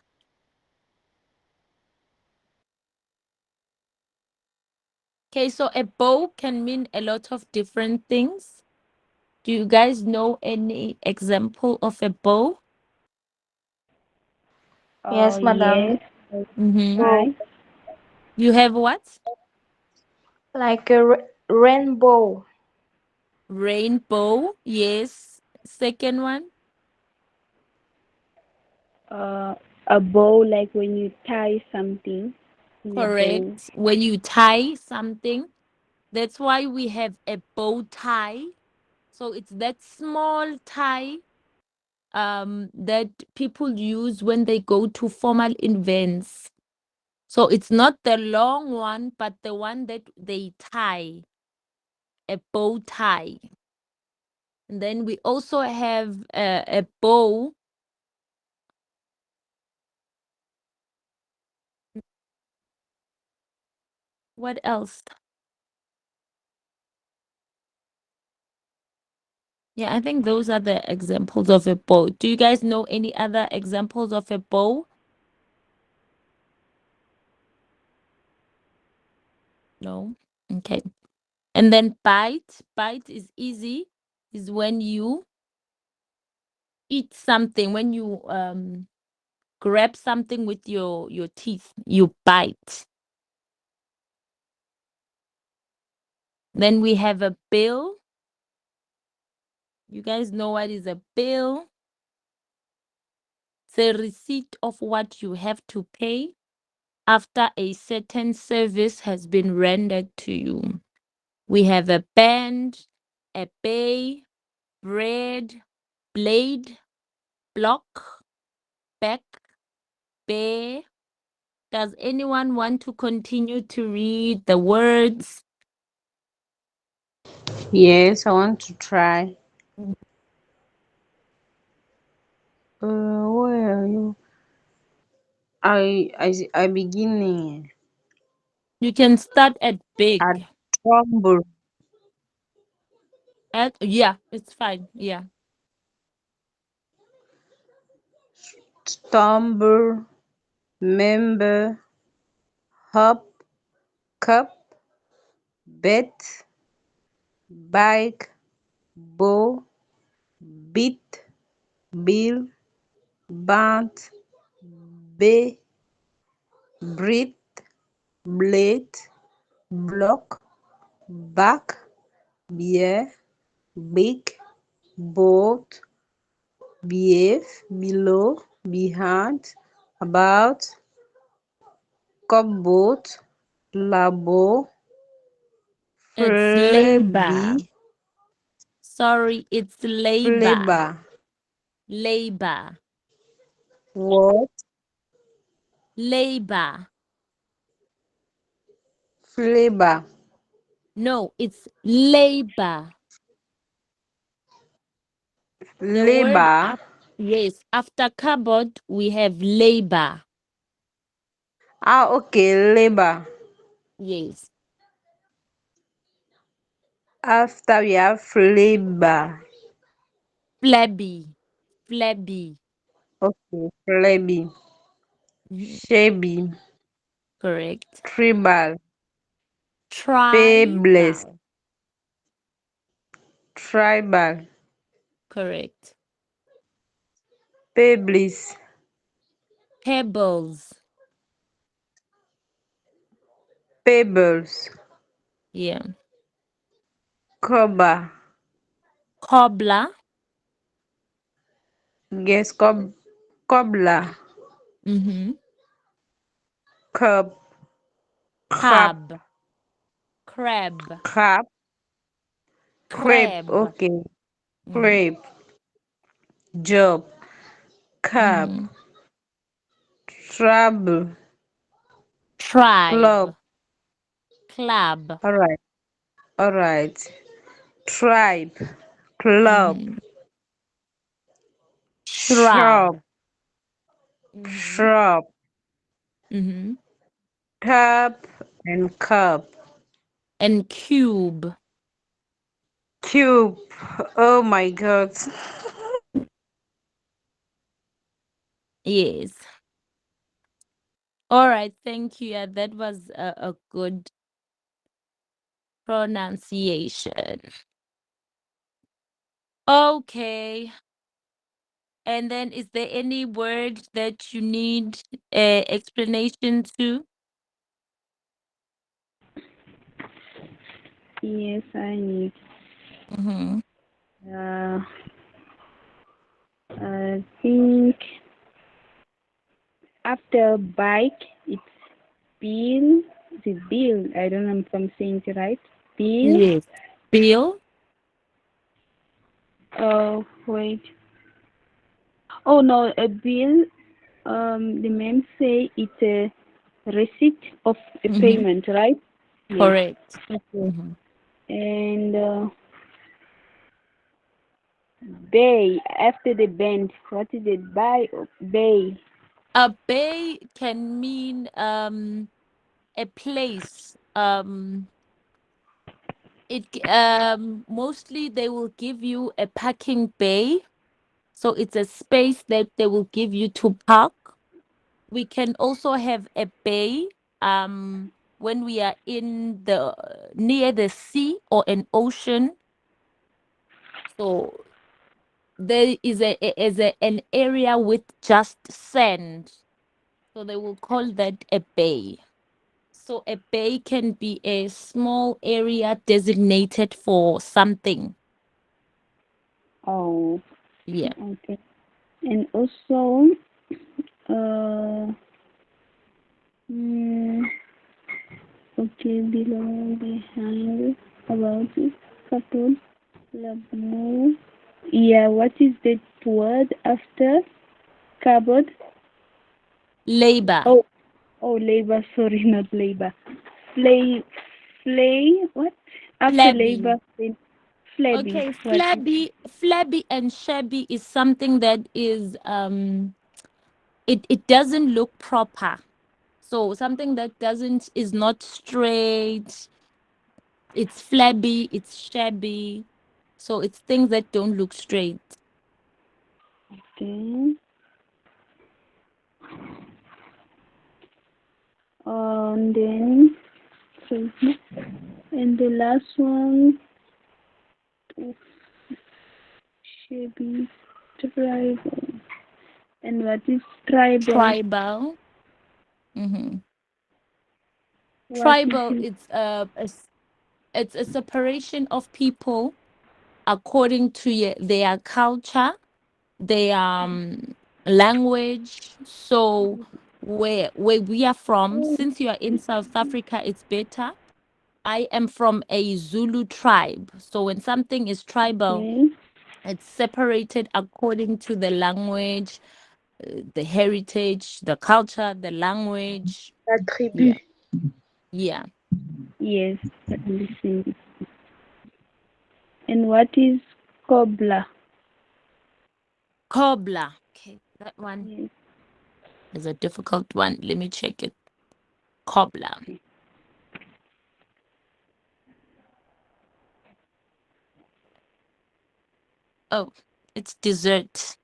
Okay, so a bow can mean a lot of different things. Do you guys know any example of a bow? Yes, madam. Yes. Mm-hmm. Bow. Right. You have what? Like a rainbow. Rainbow. Yes. Second one. Uh, a bow, like when you tie something in a bow. Correct. When you tie something, that's why we have a bow tie. So it's that small tie that people use when they go to formal events. So it's not the long one, but the one that they tie, a bow tie. And then we also have a bow. What else? Yeah, I think those are the examples of a bow. Do you guys know any other examples of a bow? No? Okay. And then bite. Bite is easy. Is when you eat something, when you grab something with your teeth, you bite. Then we have a bill. You guys know what is a bill? It's a receipt of what you have to pay after a certain service has been rendered to you. We have a band, a bay, bread, blade, block, back, bear. Does anyone want to continue to read the words? Yes, I want to try. Where are you? I beginning You can start at at big. trouble, At yeah, it's fine. Yeah. stumble, member, hop, cup, bet, bike, bow, beat, bill, band, bay, breed, blade, block, back, beer, big, boat, behave, below, behind, about, cupboard, labo, It's flabby, labor. Sorry, it's labor. flavor, Labor. what, Labor. flavor, No, it's labor. The word labor. up, yes, after cupboard we have labor. Okay, labor. Yes. After we have flavor. Flabby. Flabby. Okay, flabby, Mhm. shabby, Correct. tribal, fabless, Tribal. tribal, Correct. pebbles, Pebbles. pebbles, Yeah. cobbler, Cobbler. guess cobbler, Mm-hmm. cub, crab, Cab. Crab. crab, crepe, Crab. okay, Mm-hmm. crepe, job, cab, Mm-hmm. trouble, club. Tribe. Club. Alright, alright. Tribe, club, Mm-hmm. shop, Shrub. Mm-hmm. shrub, Mm-hmm. Cup and cup. And cube. Cube. Oh my God. Yes. All right. Thank you. Yeah, that was a good pronunciation. Okay. And then, is there any word that you need explanation to? Yes, I need. Mm-hmm. Uh, I think after bike, it's bill. Is it bill? I don't know if I'm saying it right. Bill. Yes. Bill. Oh, wait. Oh no, a bill. The ma'am say it's a receipt of a Mm-hmm. payment, right? Yes. Correct. Okay. Mm-hmm. And bay after the bend. What is it? By or bay? A bay can mean a place. Mostly they will give you a parking bay. So it's a space that they will give you to park. We can also have a bay when we are in the near the sea or an ocean. So there is an area with just sand. So they will call that a bay. So a bay can be a small area designated for something. Oh, Yeah. okay. And also, uh, mm, okay, below, behind, about it, couple, labor. Yeah, what is the word after cupboard? Labor. Oh, oh, labor. Sorry, not labor. Flay, flay. What? After Flabby. labor, then flabby. Okay, What is? flabby and shabby is something that is it doesn't look proper. So something that doesn't is not straight, it's flabby, it's shabby. So it's things that don't look straight. Okay. And then, so, and the last one, shabby, tribal. And what is tribal? Tribal. Mm-hmm. What is Tribal, it? it's a separation of people according to their culture, their language. So where we are from, since you are in South Africa, it's better. I am from a Zulu tribe. So when something is tribal, Okay. it's separated according to the language, the heritage, the culture, the language. La tribu. Yeah. Yeah. Yes, I understand. And what is cobbler? Cobbler. Okay. That one Yes. is a difficult one. Let me check it. Cobbler. Oh, it's dessert.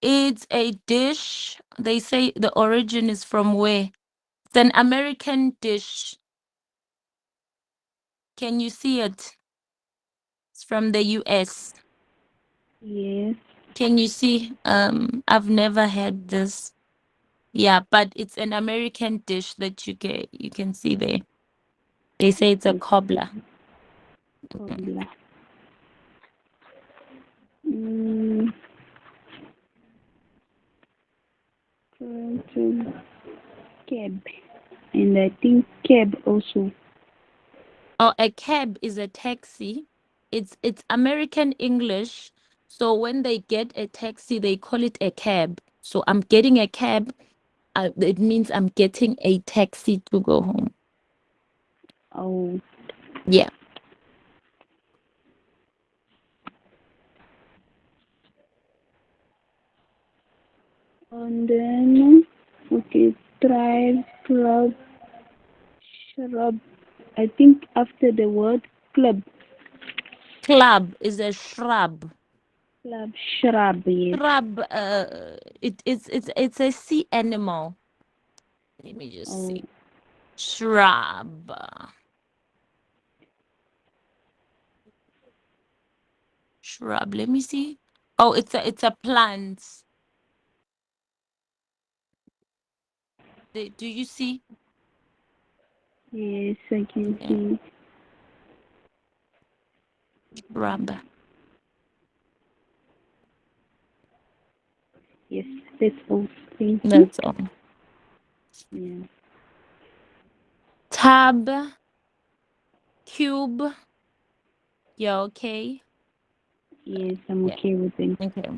It's a dish. They say the origin is from where? It's an American dish. Can you see it? It's from the US. Yes. Can you see? I've never had this. Yeah, but it's an American dish that you can see there. They say it's a cobbler. Mm. Cobbler. Mm, to cab. And I think cab also. Oh, a cab is a taxi. It's American English. So when they get a taxi, they call it a cab. So I'm getting a cab. It means I'm getting a taxi to go home. Oh, Yeah. And then, okay, tribe, club, shrub. I think after the word club, Club is a shrub. club, shrub, yes. Shrub, it's a sea animal. Let me just Oh, see. Shrub. Shrub. Let me see. Oh, it's a plant. Do you see? yes, I can Yeah, see. shrub. Yes, that's all. Thank you. That's all. Yeah. Tab, cube. Yeah, okay. Yes, I'm Yeah. okay with it. Okay.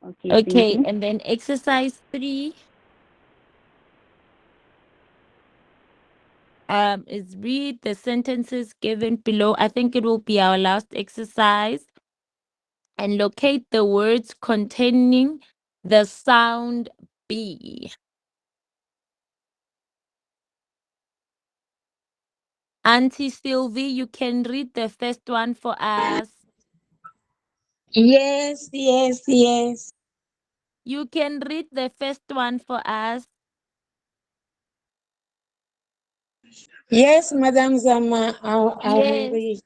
Okay, thank Okay, you. and then exercise 3 is read the sentences given below. I think it will be our last exercise, and locate the words containing the sound B. Auntie Sylvie, you can read the first one for us. Yes, yes, yes. You can read the first one for us. Yes, Madam Zama, I will Yes. read.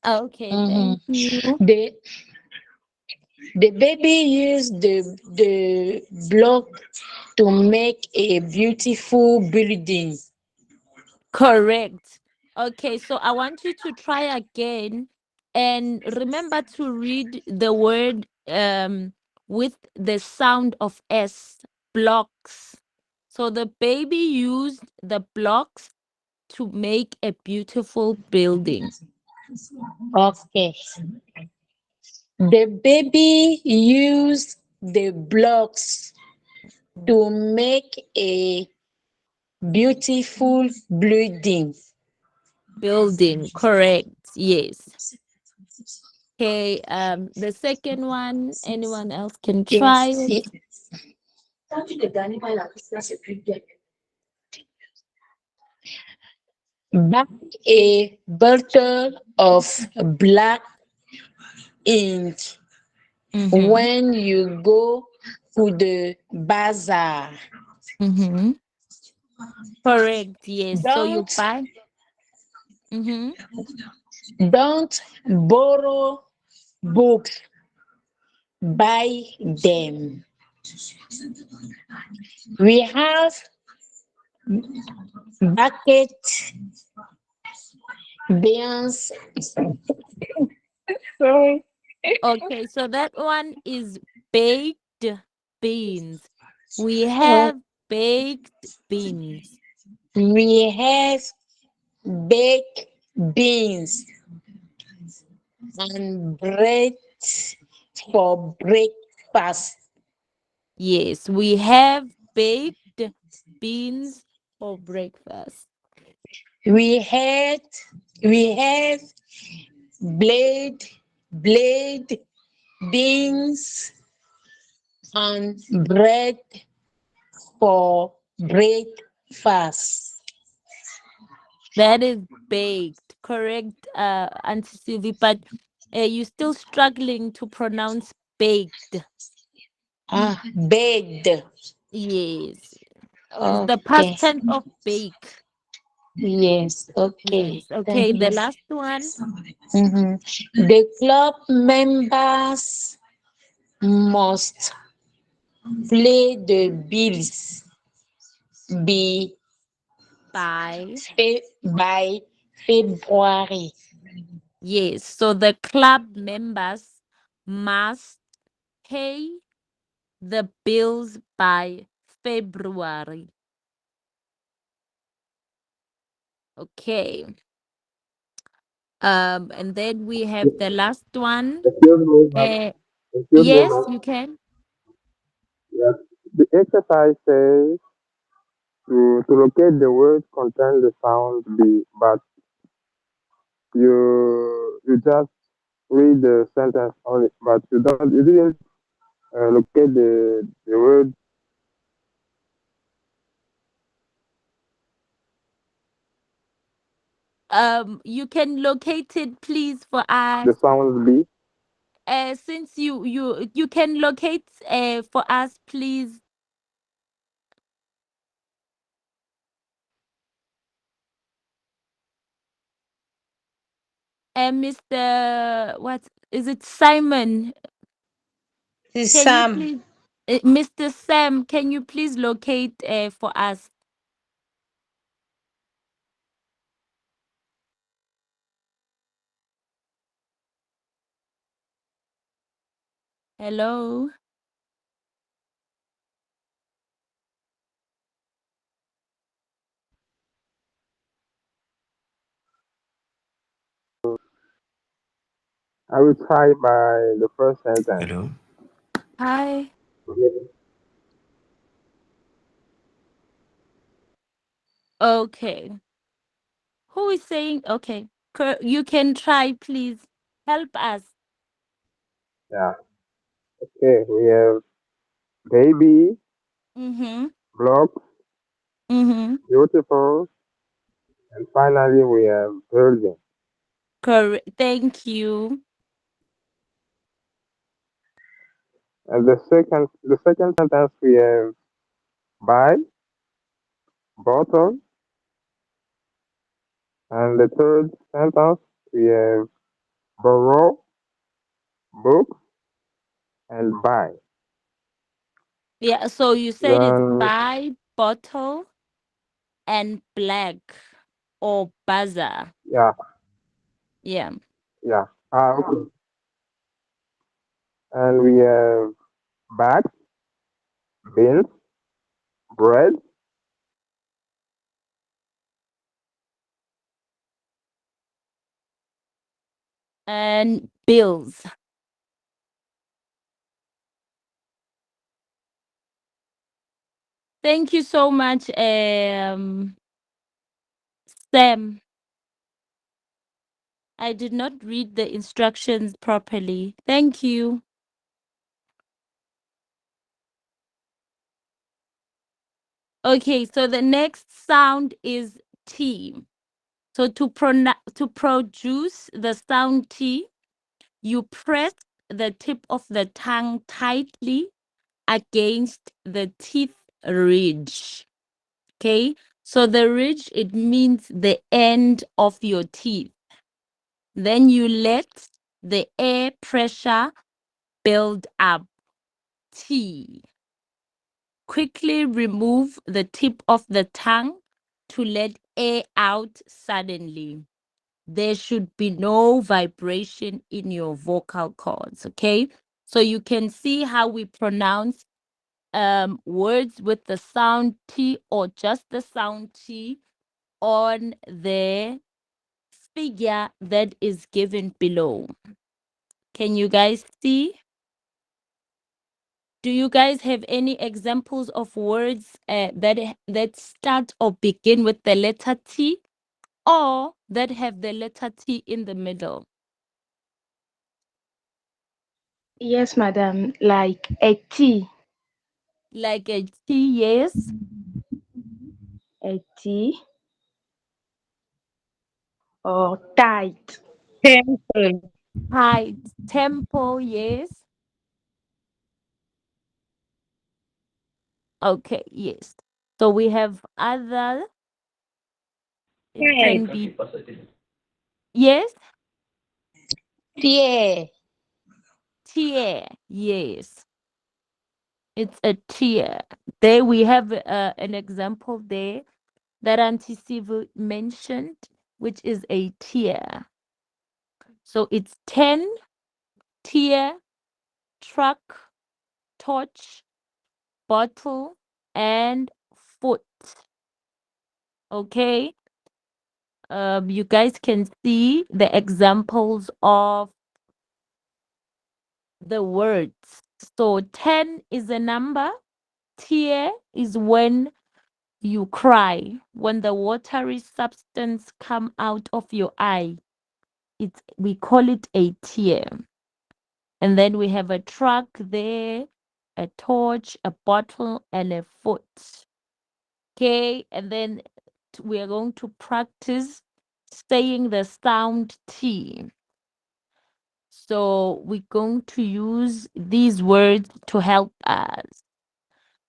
Okay, thank Mhm. you. The baby used the block to make a beautiful building. Correct. Okay, so I want you to try again and remember to read the word with the sound of S, blocks. So the baby used the blocks to make a beautiful building. Okay. The baby used the blocks to make a beautiful building. Building, correct. Yes. Okay, the second one, anyone else can try Yes. it. Buy a bottle of black ink Mm-hmm. when you go to the bazaar. Mm-hmm. Correct, yes. So you Don't buy. Mm-hmm. don't borrow books. Buy them. We have bucket beans. Sorry. Okay, so that one is baked beans. We Uh, have baked beans. we have baked beans and bread for breakfast. Yes, we have baked beans for breakfast. We had we have blade beans and bread for breakfast. That is baked, correct, Auntie Sylvie, but you're still struggling to pronounce baked. Ah, bed. Yes, it's the past Okay. tense of bake. Yes. Okay. Yes, Thank okay, you. the last one. Mhm. The club members must pay the bills be By. by February. Yes, so the club members must pay the bills by February. Okay. And then we have the last one. Excuse me, ma'am. Uh, Excuse me, yes, ma'am. you can. Yes. The exercise says to locate the word contain the sound B, but you just read the sentence only, but you didn't locate the word, You can locate it, please, for the us. sounds B. Since you can locate for us, please, Mr. What is it, Simon? It's Can you Sam. please, Mr. Sam? Can you please locate for us? Hello. I will try by the first sentence. Hello. Hi. Okay. Who is saying? Okay. You can try, please. Help us. Yeah. Okay, we have baby, Mm-hmm. block, Mm-hmm. beautiful, and finally we have building. Correct. Thank you. And the second sentence we have buy, bottle, and the third sentence we have borrow, book, and buy. Yeah. So you said it's Then by bottle and black or buzzer. yeah, Yeah. yeah. Okay. And we have bag, beans, bread, And bills. Thank you so much, Sam. I did not read the instructions properly. Thank you. Okay, so the next sound is T. So to produce the sound T, you press the tip of the tongue tightly against the teeth ridge. Okay, so the ridge, it means the end of your teeth. Then you let the air pressure build up. T. Quickly remove the tip of the tongue to let air out suddenly. There should be no vibration in your vocal cords, okay? So you can see how we pronounce words with the sound T or just the sound T on the figure that is given below. Can you guys see? Do you guys have any examples of words that start or begin with the letter T or that have the letter T in the middle? Yes, madam. Like a tea, Like a T, yes. a tea, or tight. Temple. Height, tempo, yes. Okay, yes. So we have other, it Head. can be, yes, Fear. tear, yes. It's a tear. There we have an example there that Auntie Civil mentioned, which is a tear. So it's 10, tear, truck, torch, bottle, and foot. Okay. You guys can see the examples of the words. So 10 is a number. Tear is when you cry, when the watery substance come out of your eye. We call it a tear. And then we have a truck there. a torch, a bottle, and a foot. Okay, and then we are going to practice saying the sound T. So we're going to use these words to help us.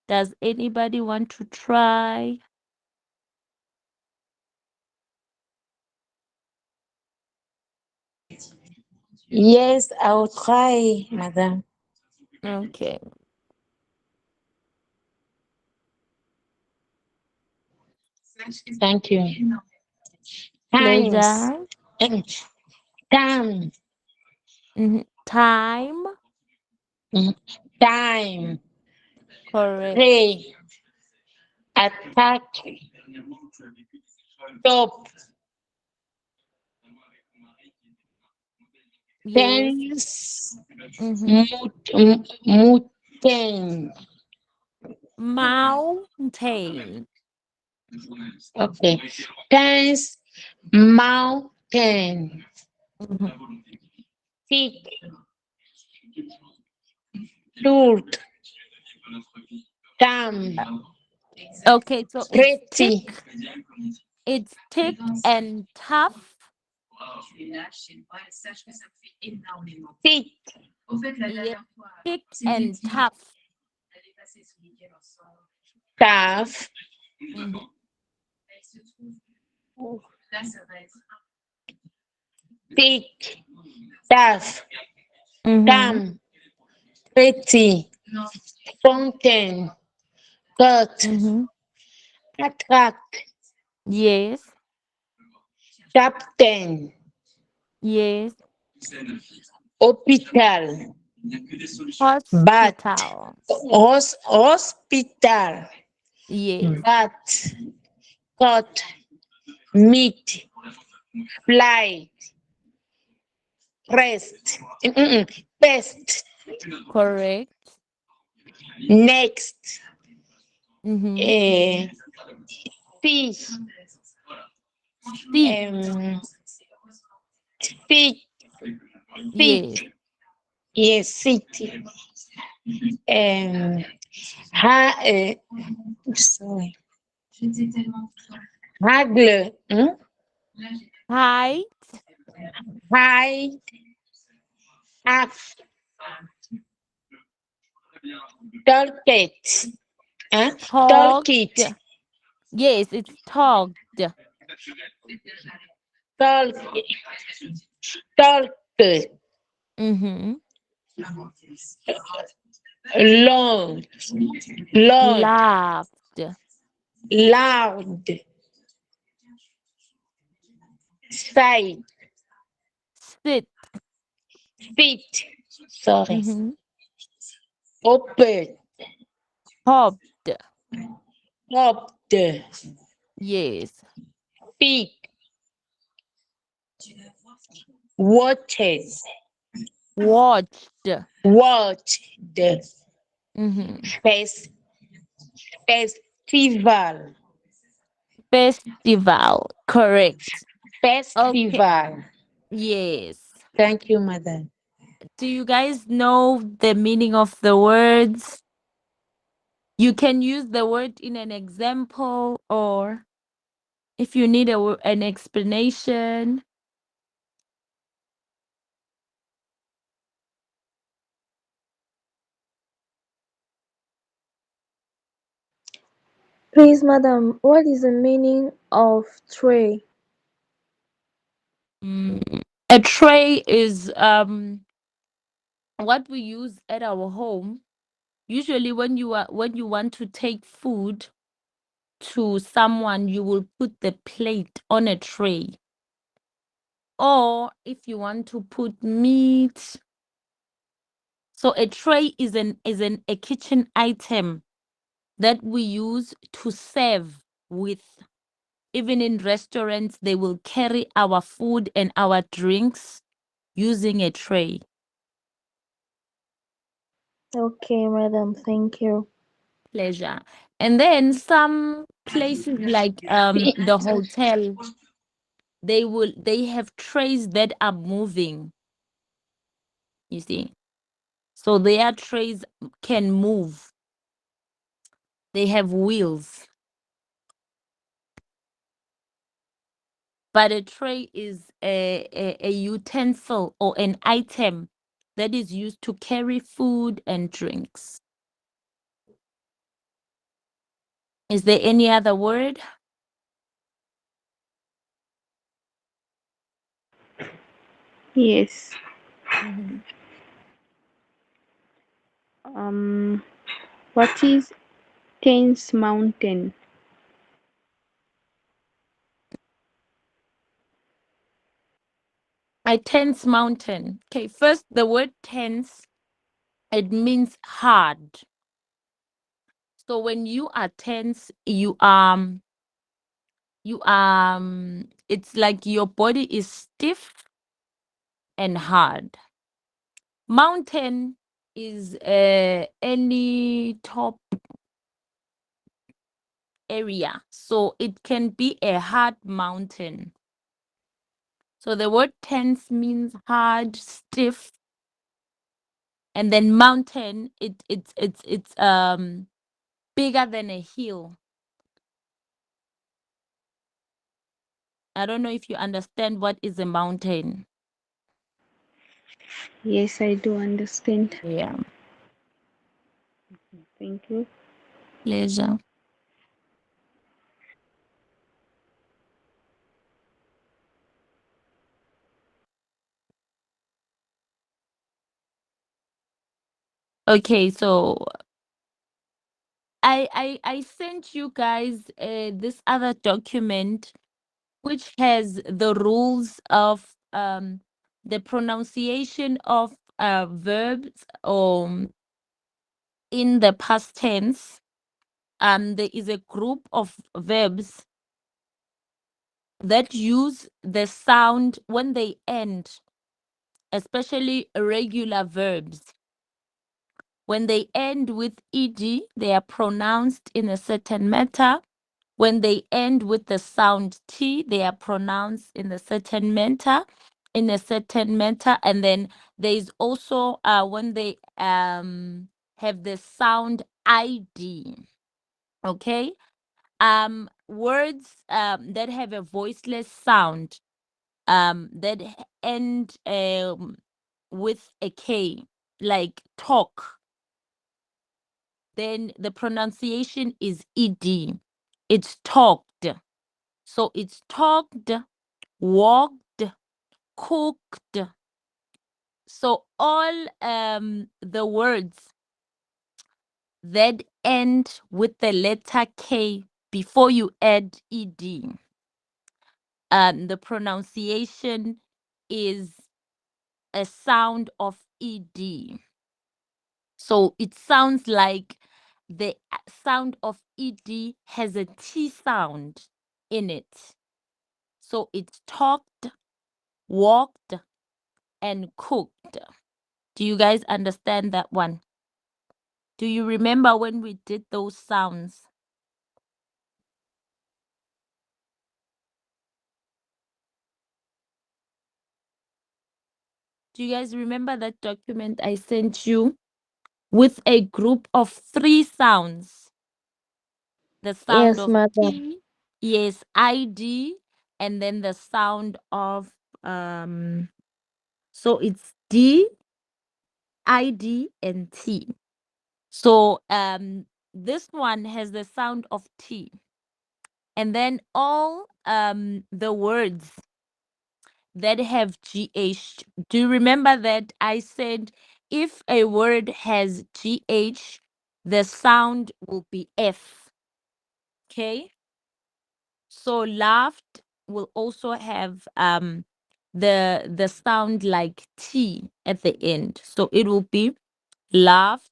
Does anybody want to try? Yes, I'll try, madam. Okay. Thank you. Times. Pleasure. eh, Time. Time. mm, Time. Correct. Pray. Attack. Top. Yes. Tense. Mm-hmm. Mountain. Mountain. Okay. Tense. Mountain. Mhm. Thick. Tooth. Thumb. Okay, so it's Pretty. thick. It's thick and tough. Thick. Yeah, thick and tough. Tough. Mm-hmm. Thick. Tough. Mm-hmm. Thumb. Pretty. Fountain. Cut. Mm-hmm. Attract. Yes. Captain. Yes. Hospital. Bat. Hospital. Hospital. Yes. Bat. Cut. Meat. Fly. Rest. Pest. Correct. Next. Mm-hmm. eh, Fish. Seat. Um, Feet. Yes. Feet. Yes, city. Um, ha, sorry. Hagle. Height. High. Half. Toolkit. Toolkit. Togged. Yes, it's togged. Toolkit. Toolkit. Mm-hmm. Loud. Loud. Laughed. Loud. Side. Sit. Feet. Sorry. Mm-hmm. Open. Hopped. Hopped. Yes. Peak. Watches. Watched. Watched. Mm-hmm. Fest. Festival. Festival. Correct. Okay. Festival. Yes. Thank you, madam. Do you guys know the meaning of the words? You can use the word in an example, or if you need an explanation. Please, madam, what is the meaning of tray? A tray is what we use at our home. Usually when you want to take food to someone, you will put the plate on a tray. Or if you want to put meat, so a tray is an a kitchen item that we use to serve with. Even in restaurants, they will carry our food and our drinks using a tray. Okay, madam, thank you. Pleasure. And then some places like the hotel, they have trays that are moving, you see. So their trays can move. They have wheels. But a tray is a utensil or an item that is used to carry food and drinks. Is there any other word? Yes. Mm-hmm. Um, what is Tense Mountain? A tense mountain. Okay, first the word tense, it means hard. So when you are tense, it's like your body is stiff and hard. Mountain is any top area. So it can be a hard mountain. So the word tense means hard, stiff, and then mountain it's bigger than a hill. I don't know if you understand what is a mountain. Yes, I do understand. Yeah. Thank you. Pleasure. Okay, so I sent you guys this other document which has the rules of the pronunciation of verbs in the past tense. There is a group of verbs that use the sound when they end, especially irregular verbs. When they end with ed, they are pronounced in a certain manner. When they end with the sound T, they are pronounced in a certain manner, and then there is also when they have the sound ID. Okay? Words that have a voiceless sound that end with a K, like talk, then the pronunciation is ed. It's talked. So it's talked, walked, cooked. So all the words that end with the letter K before you add ed, the pronunciation is a sound of ed. So it sounds like the sound of ed has a T sound in it. So it's talked, walked, and cooked. Do you guys understand that one? Do you remember when we did those sounds? Do you guys remember that document I sent you with a group of 3 sounds? The sound Yes, of madam. T, yes, ID, and then the sound of so it's D, ID, and T. So this one has the sound of T. And then all the words that have GH. Do you remember that I said if a word has GH, the sound will be F? Okay. So laughed will also have the sound like T at the end. So it will be laughed.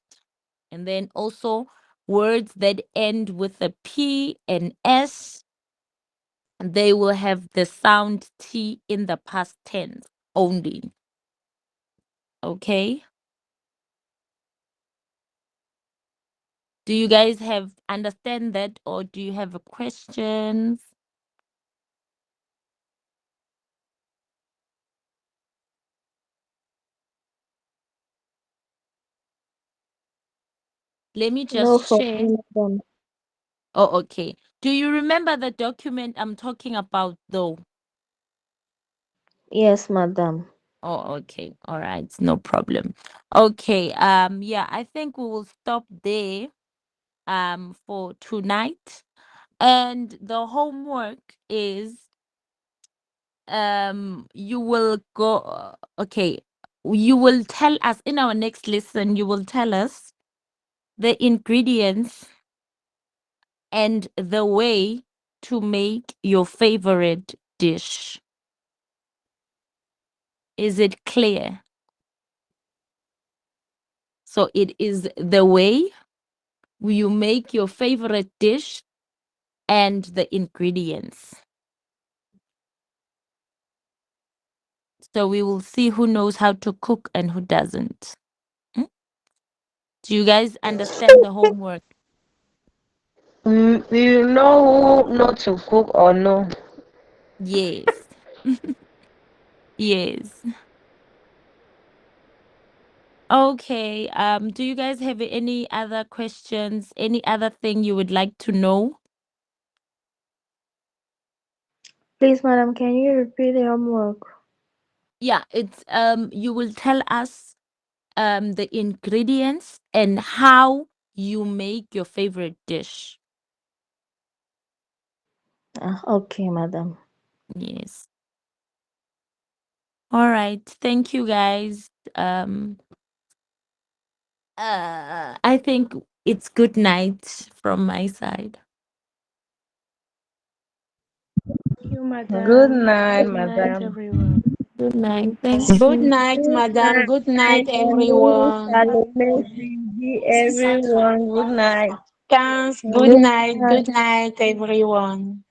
And then also words that end with a P and S, they will have the sound T in the past tense only. Okay. Do you guys have understand that or do you have questions? Let me No, just for share. me, madam. Oh, okay. Do you remember the document I'm talking about, though? Yes, madam. Oh, okay. All right. No problem. Okay. Yeah, I think we will stop there for tonight. And the homework is you will go okay. You will tell us in our next lesson, you will tell us the ingredients and the way to make your favorite dish. Is it clear? So it is the way you make your favorite dish and the ingredients. So we will see who knows how to cook and who doesn't. Mm? Do you guys understand the homework? You know who not to cook or no? Yes. Yes. Okay. Do you guys have any other questions? Any other thing you would like to know? Please, madam, can you repeat the homework? Yeah, it's you will tell us the ingredients and how you make your favorite dish. Okay, madam. Yes. All right. Thank you guys. I think it's good night from my side. Thank you, Good madam. night, Good night, madam. everyone. Good night. Thank Good you. night, Good madam. Good night, night, Amy, everyone. Salome, Gigi, everyone. Everyone, good night. Thanks. Good Good night. night. Good night, everyone.